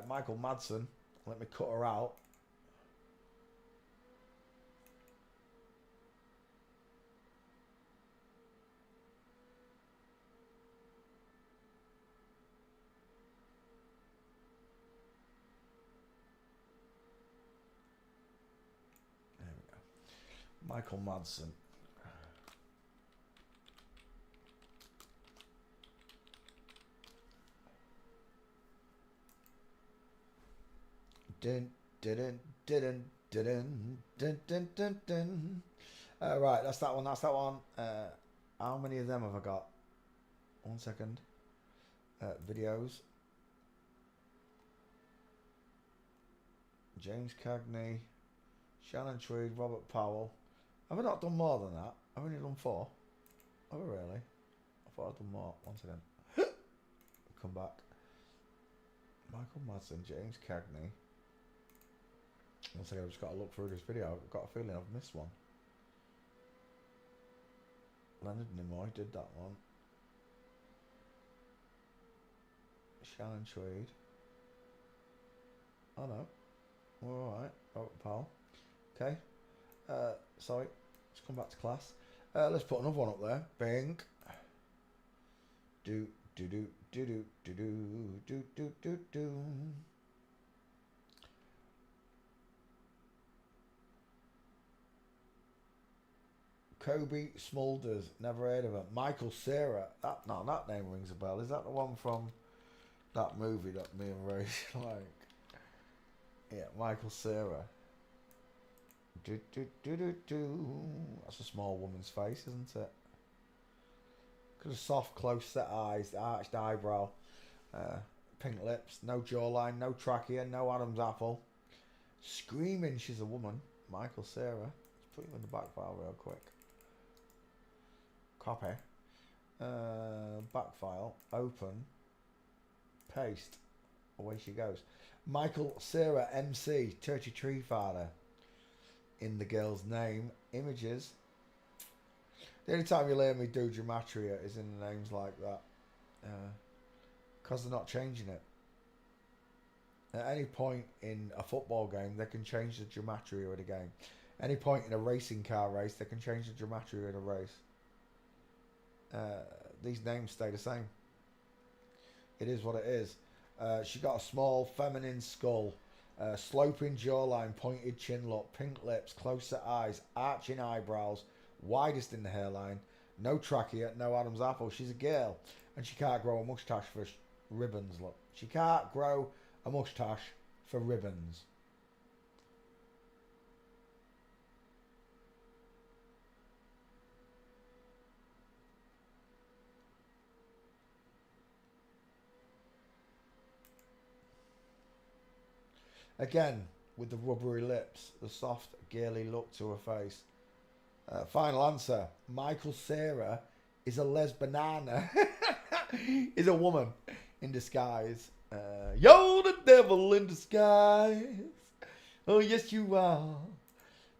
A: Michael Madsen. Let me cut her out. Michael Madsen. Right, that's that one. That's that one. How many of them have I got? 1 second. Videos. James Cagney, Shannon Tweed, Robert Powell. Have I not done more than that? I've only done 4. Have I really? I thought I'd done more. 1 second. Come back. Michael Madsen, James Cagney. 1 second, I've just got to look through this video. I've got a feeling I've missed one. Leonard Nimoy did that one. Shannon Tweed. Oh no. We're alright. Robert Powell. Okay. Sorry. Let's come back to class. Let's put another one up there. Bing. Do do do do do do do do do do. Kobe Smulders, never heard of him. Michael Cera, that name rings a bell. Is that the one from that movie that me and Ray like? Yeah, Michael Cera. Do do do do do. That's a small woman's face, isn't it? Got a soft, close set eyes, arched eyebrow, pink lips, no jawline, no trachea, no Adam's apple. Screaming she's a woman. Michael Cera. Let's put him in the back file real quick. Copy. Back file. Open. Paste. Away she goes. Michael Cera, MC, Turkey Tree Father. In the girl's name. Images. The only time you'll hear me do gematria is in names like that. Because they're not changing it. At any point in a football game, they can change the gematria of the game. Any point in a racing car race, they can change the gematria of the race. These names stay the same. It is what it is. She got a small feminine skull, sloping jawline, pointed chin look, pink lips, close-set eyes, arching eyebrows, widest in the hairline, no trachea, no Adam's apple. She's a girl, and she can't grow a moustache for ribbons. Look, she can't grow a moustache for ribbons. Again, with the rubbery lips, the soft, girly look to her face. Final answer. Michael Cera is a lesbanana. Is a woman in disguise. You're the devil in disguise. Oh, yes, you are.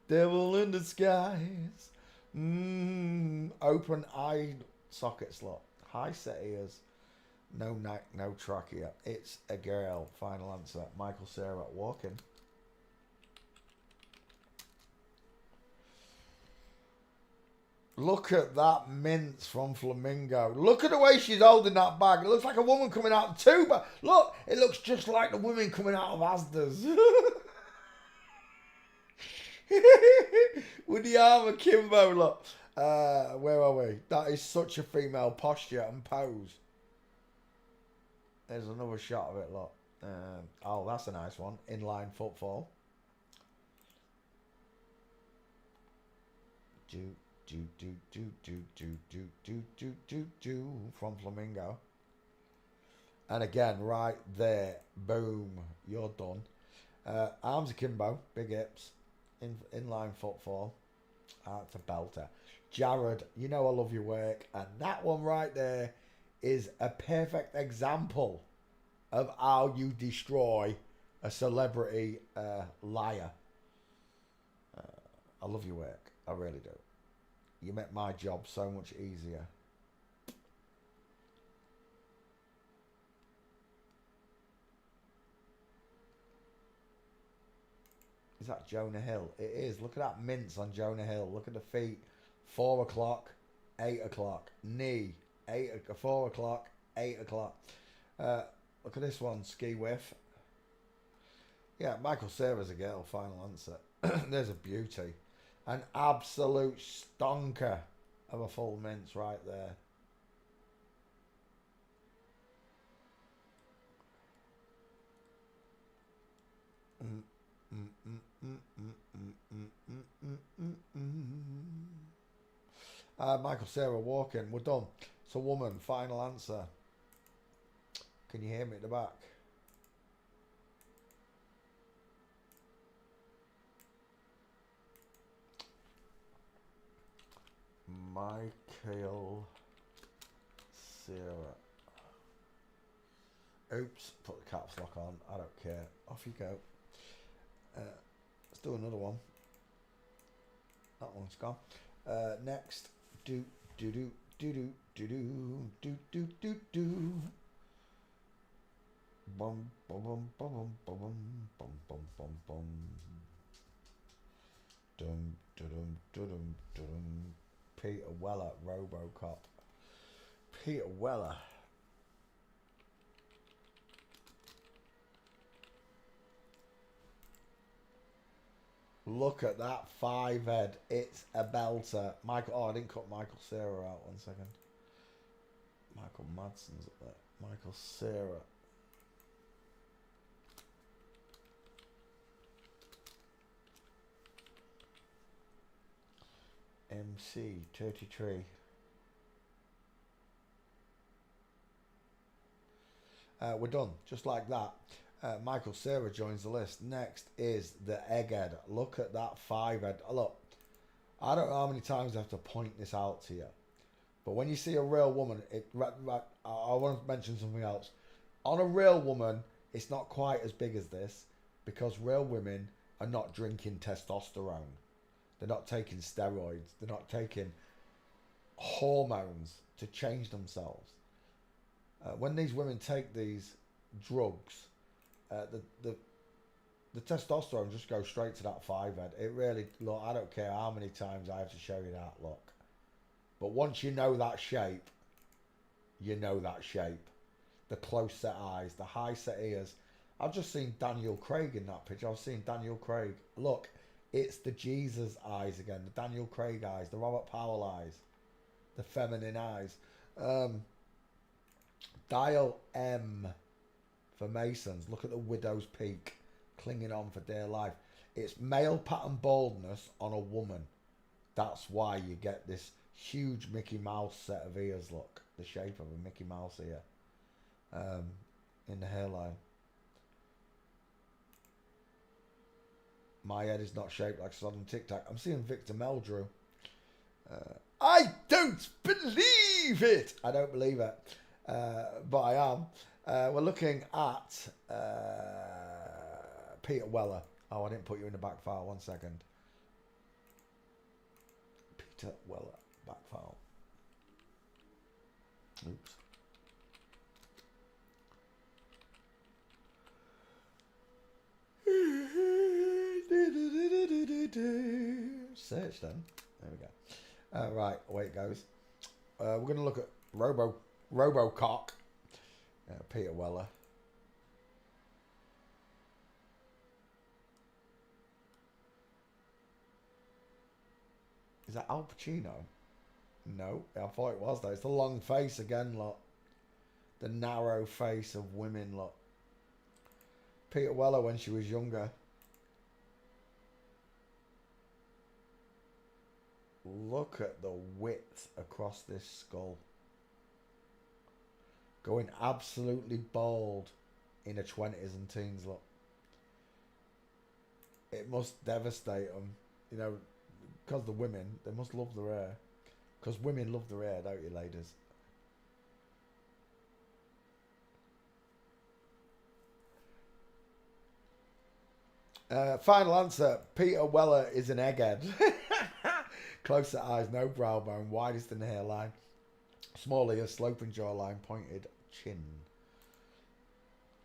A: Devil in disguise. Open eye socket slot. High set ears. No neck, no trachea. It's a girl. Final answer. Michael Cera walking. Look at that mince from Flamingo. Look at the way she's holding that bag. It looks like a woman coming out of tuba. Look, it looks just like the women coming out of Asda's. With the arm akimbo, look. Where are we? That is such a female posture and pose. There's another shot of it, look. Oh, that's a nice one. Inline footfall. From Flamingo. And again, right there. Boom. You're done. Arms akimbo. Big hips. Inline footfall. That's a belter. Jared, you know I love your work. And that one right there is a perfect example of how you destroy a celebrity liar. I love your work. I really do. You make my job so much easier. Is that Jonah Hill? It is. Look at that mince on Jonah Hill. Look at the feet. 4 o'clock, 8 o'clock. Knee. 4 o'clock, 8 o'clock. Look at this one, ski whiff. Yeah, Michael Cera's a girl, final answer. There's a beauty. An absolute stonker of a full mince right there. Michael Cera walking. We're done. So woman, final answer. Can you hear me at the back? Michael Cera. Oops, put the caps lock on. I don't care. Off you go. Let's do another one. That one's gone. Next. Do. Bum bum bum bum bum bum bum bum bum bum. Dum dum dum dum. Peter Weller, RoboCop. Peter Weller. Look at that 5 head. It's a belter. Michael. Oh, I didn't cut Michael Cera out. 1 second. Michael Madsen's up there. Michael Cera. MC 33. We're done. Just like that. Michael Cera joins the list. Next is the egghead. Look at that 5 head. Look, I don't know how many times I have to point this out to you, but when you see a real woman, I want to mention something else. On a real woman, it's not quite as big as this because real women are not drinking testosterone. They're not taking steroids. They're not taking hormones to change themselves. When these women take these drugs, the testosterone just goes straight to that 5 head. It really, look, I don't care how many times I have to show you that, look. But once you know that shape, you know that shape. The close set eyes, the high set ears. I've just seen Daniel Craig in that picture. I've seen Daniel Craig. Look, it's the Jesus eyes again. The Daniel Craig eyes. The Robert Powell eyes. The feminine eyes. Dial M for Masons. Look at the widow's peak. Clinging on for dear life. It's male pattern baldness on a woman. That's why you get this huge Mickey Mouse set of ears. Look, the shape of a Mickey Mouse ear in the hairline. My head is not shaped like Sodom Tic Tac. I'm seeing Victor Meldrew. I don't believe it. I don't believe it, but I am. We're looking at Peter Weller. Oh, I didn't put you in the back file. 1 second. Peter Weller, back file. Oops. Search then. There we go. Right, away it goes. We're going to look at Robocock. Peter Weller. Is that Al Pacino? No, I thought it was though. It's the long face again, look. The narrow face of women, look. Peter Weller when she was younger. Look at the width across this skull. Going absolutely bald in her 20s and teens, look. It must devastate them. You know, because the women, they must love their hair. Because women love their hair, don't you, ladies? Final answer. Peter Weller is an egghead. Closer eyes, no brow bone, widest in the hairline. Small ears, sloping jawline, pointed chin.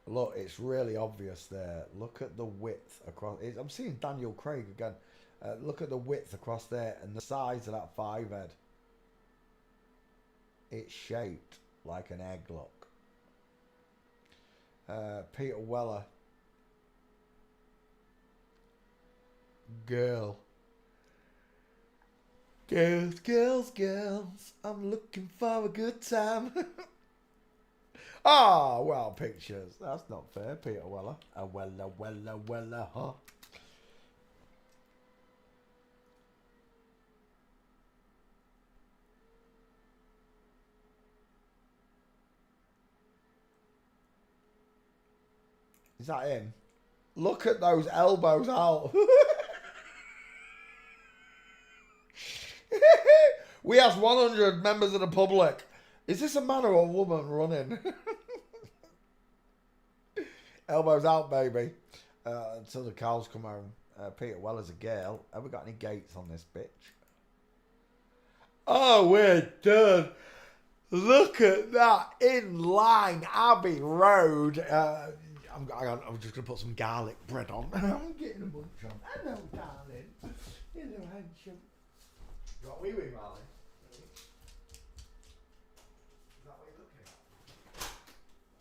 A: Look, it's really obvious there. Look at the width across. I'm seeing Daniel Craig again. Look at the width across there and the size of that 5 head. It's shaped like an egg, look. Peter Weller. Girl. Girls, girls, girls, I'm looking for a good time. Ah, well, pictures. That's not fair, Peter Weller. Weller, huh? Is that him? Look at those elbows out. We asked 100 members of the public. Is this a man or a woman running? Elbows out, baby. Until the cows come home. Peter Weller's a girl. Have we got any gates on this bitch? Oh, we're done. Look at that. In line, Abbey Road. I'm just going to put some garlic bread on. I'm getting a bunch on. Hello, darling. Hello, handsome. You got wee wee, Marley? Is that what you're looking at?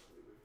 A: Wee wee.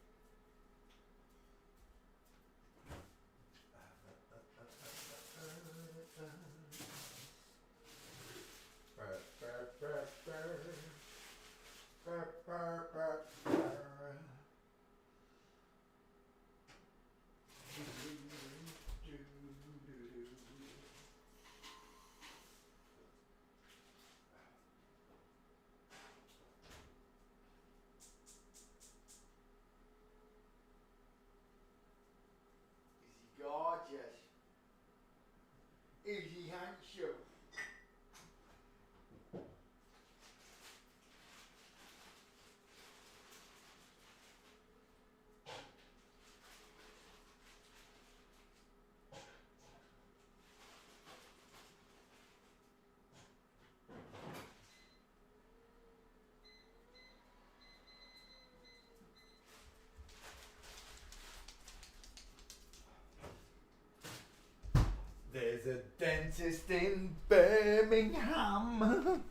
A: There's a dentist in Birmingham.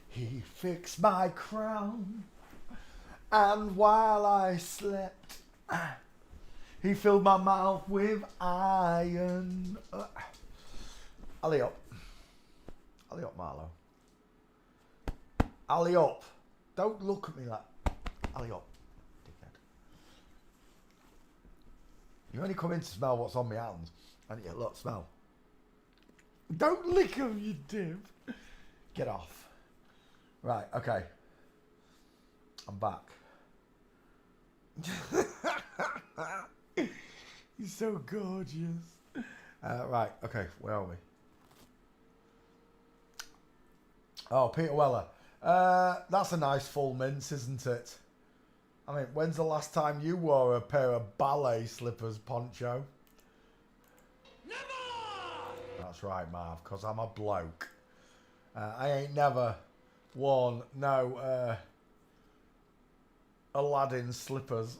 A: He fixed my crown. And while I slept, he filled my mouth with iron. Alley up. Alley up, Marlo. Alley up. Don't look at me like... Alley up, dickhead. You only come in to smell what's on my hands. And you look, smell. Don't lick them, you div. Get off. Right, okay. I'm back. He's so gorgeous. Right, okay, where are we? Oh, Peter Weller. That's a nice full mince, isn't it? I mean, when's the last time you wore a pair of ballet slippers, Poncho? Never! That's right, Marv, because I'm a bloke. I ain't never worn no Aladdin slippers.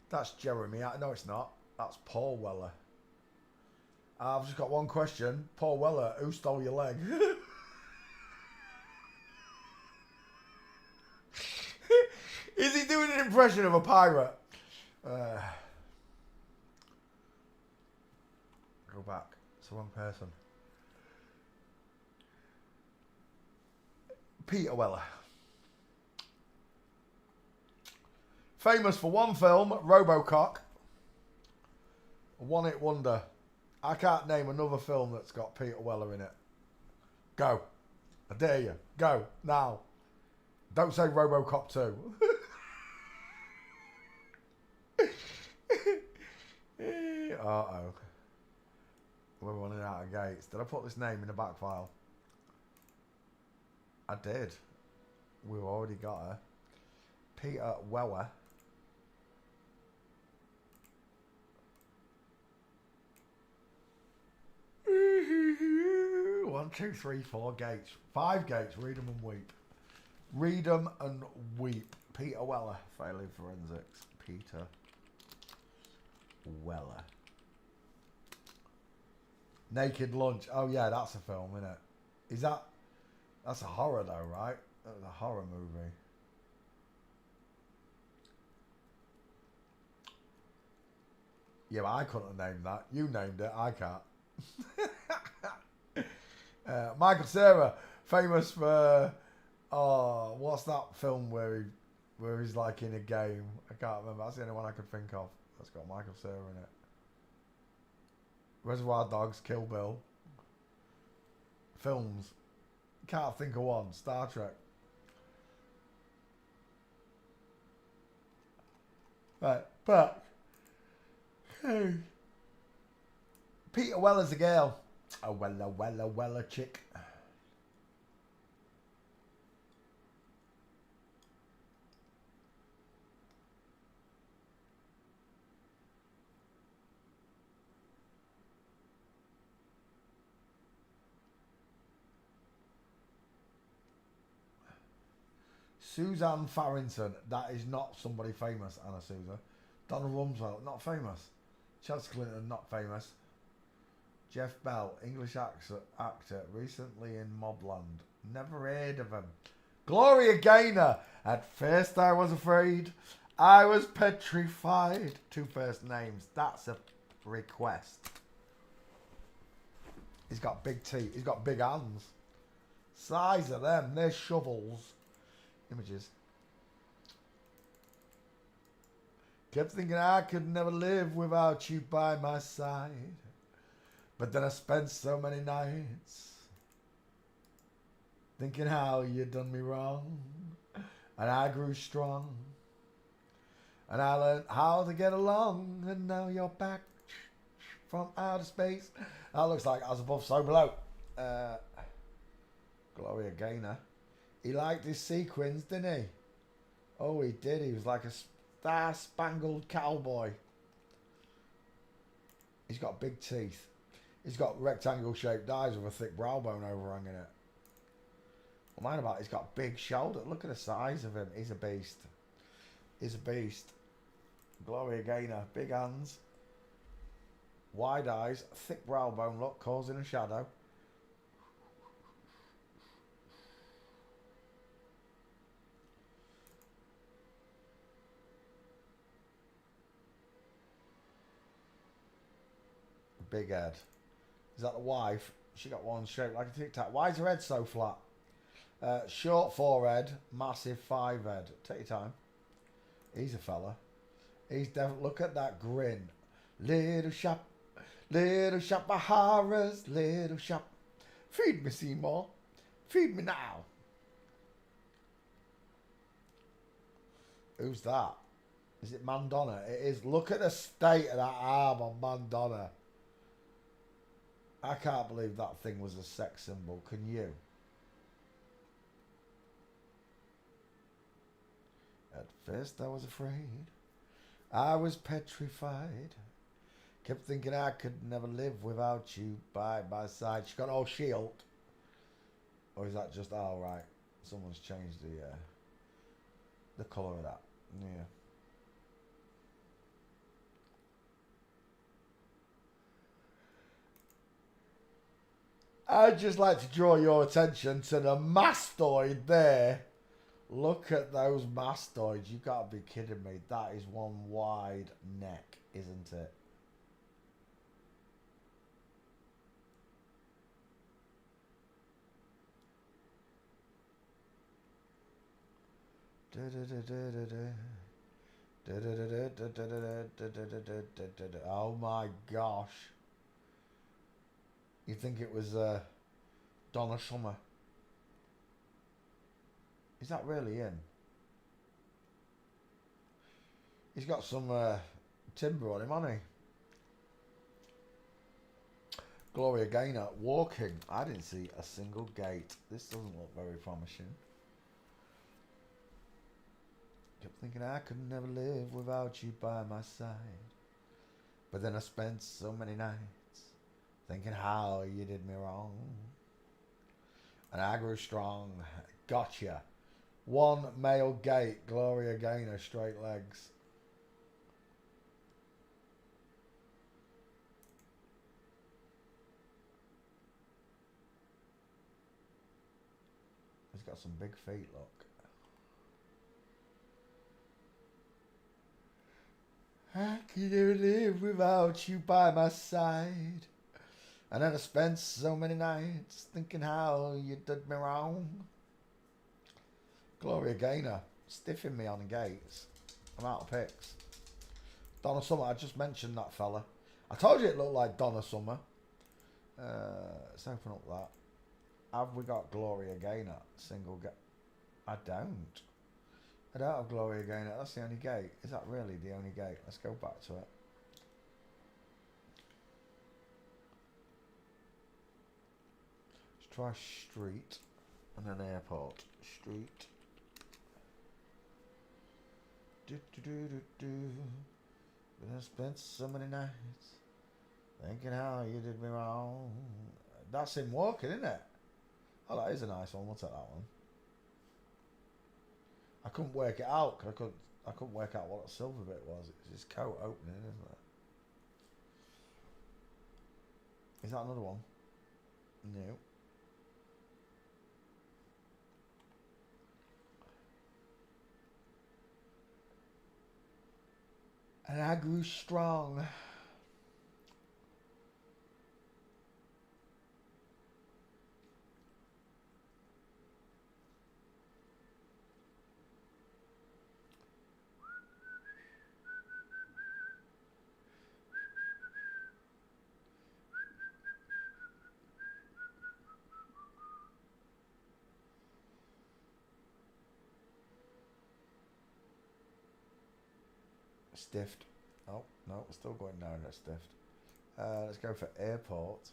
A: That's Jeremy. No, it's not. That's Paul Weller. I've just got one question. Paul Weller, who stole your leg? Is he doing an impression of a pirate? Go back. It's the wrong person. Peter Weller. Famous for one film, Robocock. A one-hit wonder. I can't name another film that's got Peter Weller in it. Go. I dare you. Go. Now. Don't say Robocop 2. Uh-oh. We're running out of gates. Did I put this name in the back file? I did. We've already got her. Peter Weller. 1, 2, 3, 4 gates. 5 gates. Read them and weep. Read them and weep. Peter Weller. Failing forensics. Peter Weller. Naked Lunch. Oh yeah, that's a film, isn't it? Is that... That's a horror though, right? That's a horror movie. Yeah, but I couldn't have named that. You named it. I can't. Michael Cera, famous for... Oh, what's that film where he's like in a game? I can't remember. That's the only one I could think of. That's got Michael Cera in it. Reservoir Dogs, Kill Bill. Films. Can't think of one. Star Trek. Right, but... Hey. Peter Weller's a girl. A Weller chick. Suzanne Farrington. That is not somebody famous, Anna Souza. Donald Rumsfeld, not famous. Chelsea Clinton, not famous. Jeff Bell, English actor, recently in Mobland. Never heard of him. Gloria Gaynor. At first I was afraid. I was petrified. 2 first names. That's a request. He's got big teeth. He's got big hands. Size of them. They're shovels. Images. Kept thinking I could never live without you by my side. But then I spent so many nights thinking how you done me wrong. And I grew strong. And I learned how to get along. And now you're back from outer space. That looks like As Above, So Below. Gloria Gaynor. He liked his sequins, didn't he? Oh, he did. He was like a star-spangled cowboy. He's got big teeth. He's got rectangle-shaped eyes with a thick brow bone overhanging it. I'm mind about he's got big shoulders. Look at the size of him. He's a beast. He's a beast. Gloria Gaynor. Big hands. Wide eyes. Thick brow bone look. Causing a shadow. Big head. Is that the wife? She got one shaped like a tic tac. Why is her head so flat? Short forehead, massive five head. Take your time. He's a fella. He's definitely. Look at that grin. Little shop of horrors, little shop. Feed me, Seymour. Feed me now. Who's that? Is it Madonna? It is. Look at the state of that arm on Madonna. I can't believe that thing was a sex symbol. Can you? At first I was afraid. I was petrified. Kept thinking I could never live without you by my side. She got all shield. Or is that just, oh right, someone's changed the colour of that. Yeah. I'd just like to draw your attention to the mastoid there. Look at those mastoids. You've got to be kidding me. That is one wide neck, isn't it? Oh my gosh. You think it was Donna Summer? Is that really him? He's got some timber on him, hasn't he? Gloria Gaynor walking. I didn't see a single gate. This doesn't look very promising. Kept thinking I could never live without you by my side. But then I spent so many nights thinking how you did me wrong. And I grew strong. Gotcha. One male gate. Gloria Gaynor, straight legs. He's got some big feet, look. I could never live without you by my side. And then I spent so many nights thinking how you did me wrong. Gloria Gaynor, stiffing me on gates. I'm out of picks. Donna Summer, I just mentioned that fella. I told you it looked like Donna Summer. Let's open up that. Have we got Gloria Gaynor? Single gate? I don't. I don't have Gloria Gaynor. That's the only gate. Is that really the only gate? Let's go back to it. Let's try street and then airport. Street. But I spent so many nights thinking how you did me wrong. That's him walking, isn't it? Oh, that is a nice one. We'll take that one. I couldn't work it out because I couldn't work out what that silver bit was. It's his coat opening, isn't it? Is that another one? No. And I grew strong. Stiffed. Oh, no, we're still going down at stiffed. Let's go for airport.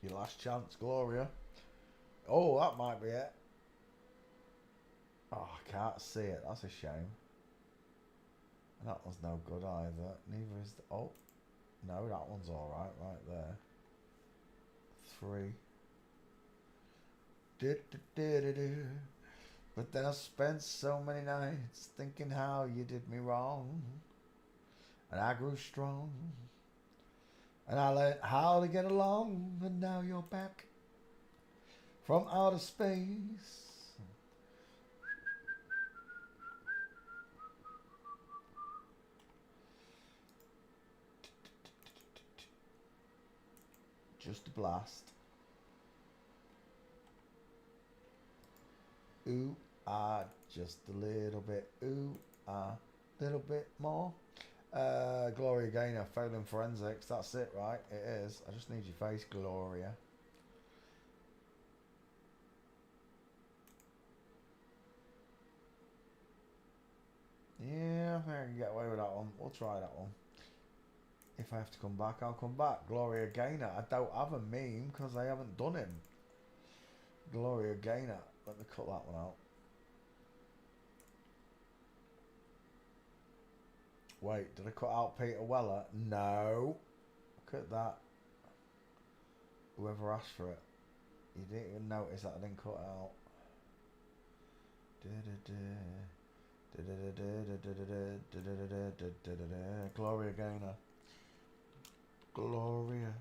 A: Your last chance, Gloria. Oh, that might be it. Oh, I can't see it. That's a shame. And that one's no good either. Neither is the... Oh, no, that one's alright right there. free. Do-do-do-do-do. But then I spent so many nights thinking how you did me wrong. And I grew strong. And I learned how to get along. And now you're back from outer space. Just a blast. Ooh, ah, just a little bit. Ooh, ah, little bit more. Gloria Gaynor, failing forensics. That's it, right? It is. I just need your face, Gloria. Yeah, I think I can get away with that one. We'll try that one. If I have to come back, I'll come back. Gloria Gaynor. I don't have a meme because I haven't done him. Gloria Gaynor. Let me cut that one out. Wait, did I cut out Peter Weller? No. Look at that. Whoever asked for it. You didn't even notice that I didn't cut out. Gloria Gaynor. Gloria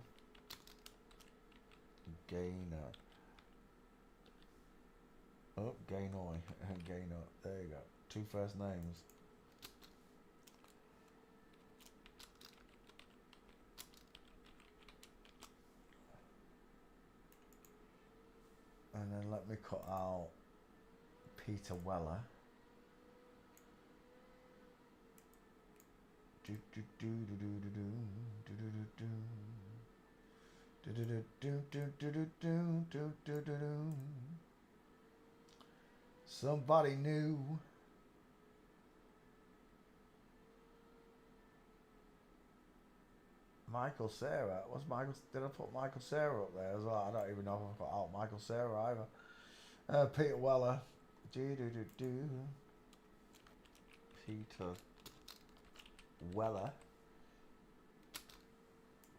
A: Gaynor. Oh, Gaynor. Gaynor. There you go. 2 first names. And then let me cut out Peter Weller. Somebody new. Michael Cera. What's Michael? Did I put Michael Cera up there as well? I don't even know if I put out Michael Cera either. Peter Weller. Peter Weller.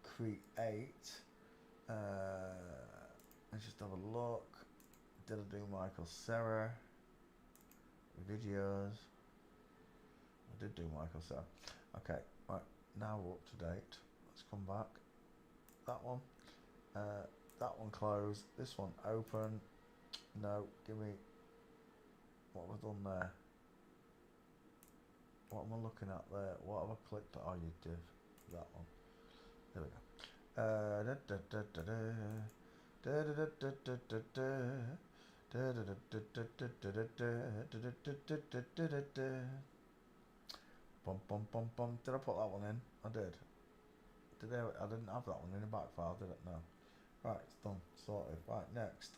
A: Create. Let's just have a look. Did I do Michael Cera? Videos. I did do Michael Cera. Okay, right. Now we're up to date. Let's come back. That one. That one closed. This one open. No, give me. What have I done there? What am I looking at there? What have I clicked? Oh, you did. That one. There we go. Bum bum bum bum. Did I put that one in? I did. I didn't have that one in the back file, did it? No. Right, it's done. Sorted. Right, next.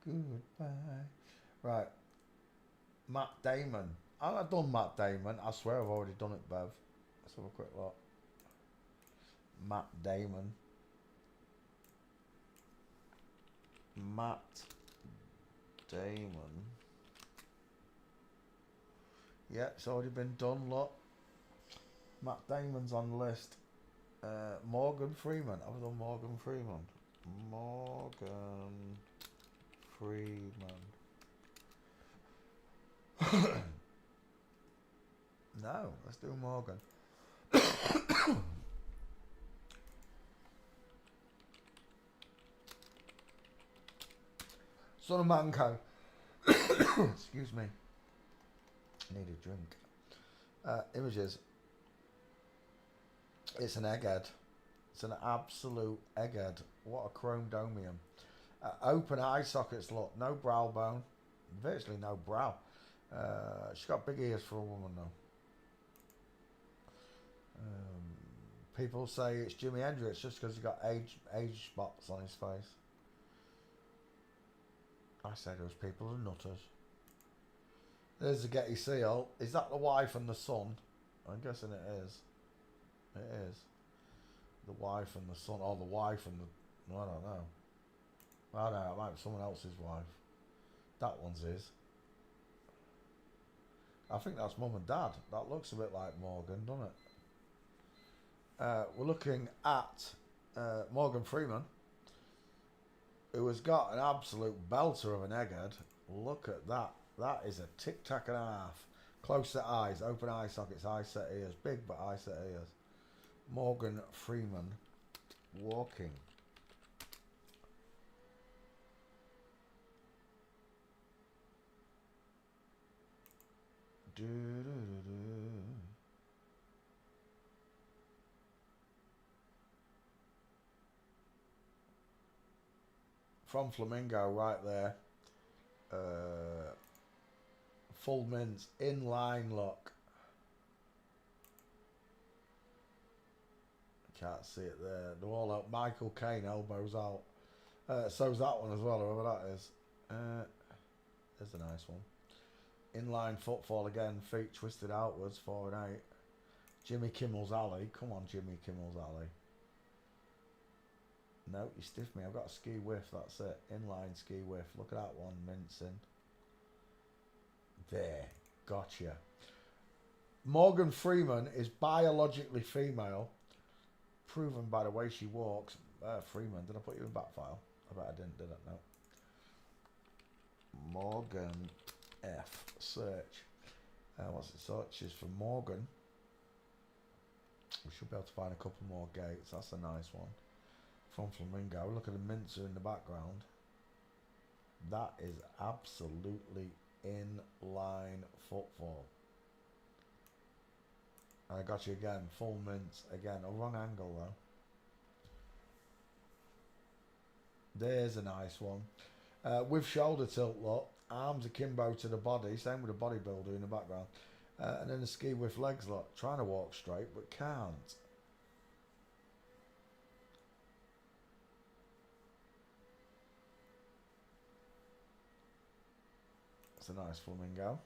A: Goodbye. Right. Matt Damon. I've done Matt Damon. I swear I've already done it, Bev. Let's have a quick look. Matt Damon. Matt Damon. Yeah, it's already been done, look. Matt Damon's on the list. Morgan Freeman. I've done Morgan Freeman. Morgan Freeman. No, let's do Morgan. Son of Manco. Excuse me. Need a drink. Images. It's an egghead. It's an absolute egghead. What a chrome domium. Open eye sockets, look. No brow bone. Virtually no brow. She's got big ears for a woman, though. People say it's Jimi Hendrix just because he's got age spots on his face. I said those people are nutters. There's the Getty seal. Is that the wife and the son? I'm guessing it is. It is. The wife and the son, or the wife and the, I don't know. I don't know, it might be someone else's wife. That one's his. I think that's mum and dad. That looks a bit like Morgan, doesn't it? We're looking at Morgan Freeman, who has got an absolute belter of an egghead. Look at that. That is a tic-tac and a half. Close set eyes, open eye sockets, eye set ears. Big but eye set ears. Morgan Freeman walking. Do, do, do, do. From Flamingo right there. Full mints, inline lock. Can't see it there. The wall out. Michael Caine, elbows out. So's that one as well, whoever that is. There's a nice one. Inline footfall again, feet twisted outwards, 4 and 8. Jimmy Kimmel's Alley. Come on, Jimmy Kimmel's Alley. No, you stiffed me. I've got a ski whiff, that's it. Inline ski whiff. Look at that one, mincing. There, gotcha. Morgan Freeman is biologically female, proven by the way she walks. Freeman, did I put you in back file? I bet I didn't, did I? No. Morgan F. Search. What's it searches for Morgan? We should be able to find a couple more gates. That's a nice one. From Flamingo. Look at the mincer in the background. That is absolutely inline footfall. And I got you again. Full mince. Again, a wrong angle though. There's a nice one. With shoulder tilt, look. Arms akimbo to the body. Same with the bodybuilder in the background. And then the ski with legs, look. Trying to walk straight, but can't. It's a nice flamingo.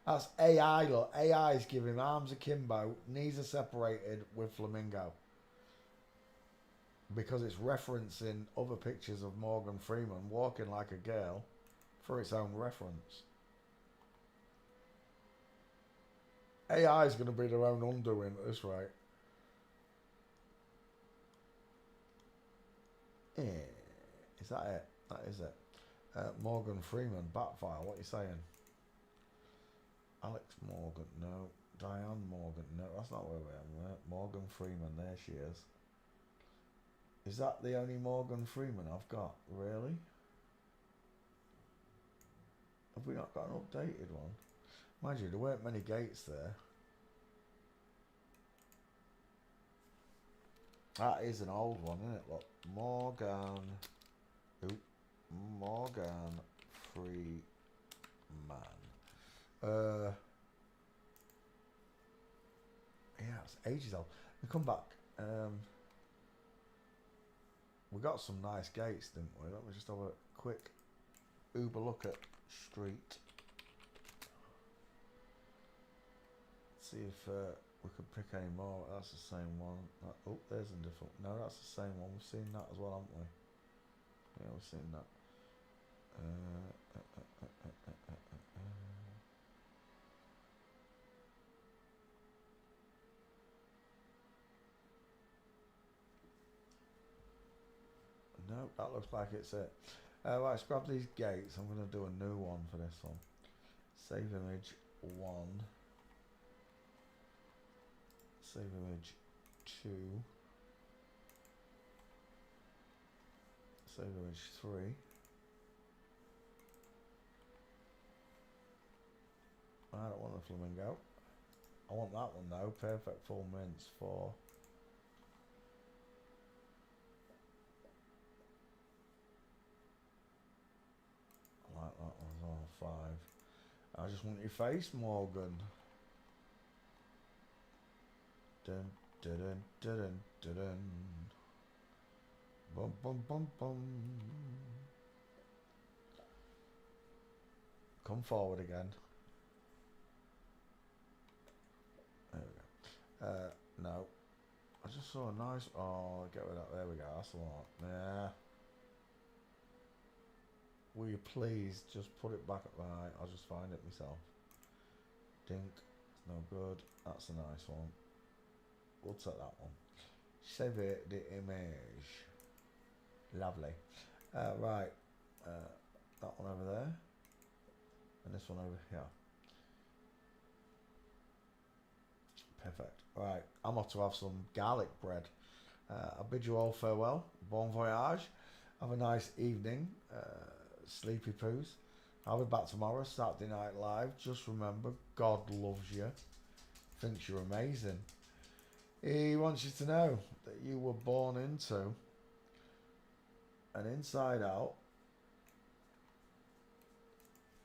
A: That's AI, look. AI is giving arms akimbo, knees are separated with flamingo. Because it's referencing other pictures of Morgan Freeman walking like a girl for its own reference. AI is going to be their own undoing at this rate. Is that it? That is it. Morgan Freeman, Batfile, what are you saying? Alex Morgan, no. Diane Morgan, no, that's not where we are. Morgan Freeman, there she is. Is that the only Morgan Freeman I've got? Really? Have we not got an updated one? Mind you, there weren't many gates there. That is an old one, isn't it? Look, Morgan. Oop. Morgan Freeman. Yeah, it's ages old. We come back. We got some nice gates, didn't we? Let me just have a quick Uber look at street. See if we could pick any more. That's the same one. Oh, there's a different. No, that's the same one. We've seen that as well, haven't we? Yeah, we've seen that. No, that looks like it's it. Right, let's grab these gates. I'm going to do a new one for this one. Save image 1. Save image 2. Save image 3. I don't want the flamingo. I want that one though. Perfect full mints 4. I like that one as well. 5. I just want your face, Morgan. Dun dun dun dun dun dun. Bum bum bum bum. Come forward again. There we go. No. I just saw a nice. Oh, get rid of that. There we go. That's the one. Yeah. Will you please just put it back? Right, I'll just find it myself. Dink. It's no good. That's a nice one. We'll take that one. Save it, the image. Lovely. Right. That one over there. And this one over here. Perfect. Right. I'm off to have some garlic bread. I bid you all farewell. Bon voyage. Have a nice evening. Sleepy poos. I'll be back tomorrow, Saturday Night Live. Just remember, God loves you. Thinks you're amazing. He wants you to know that you were born into an inside out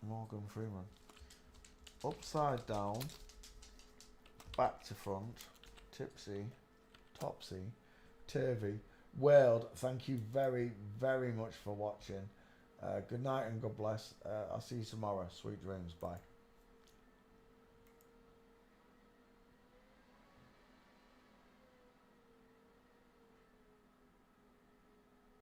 A: Morgan Freeman. Upside down, back to front, tipsy, topsy, turvy world. Thank you very, very much for watching. Good night and God bless. I'll see you tomorrow. Sweet dreams. Bye.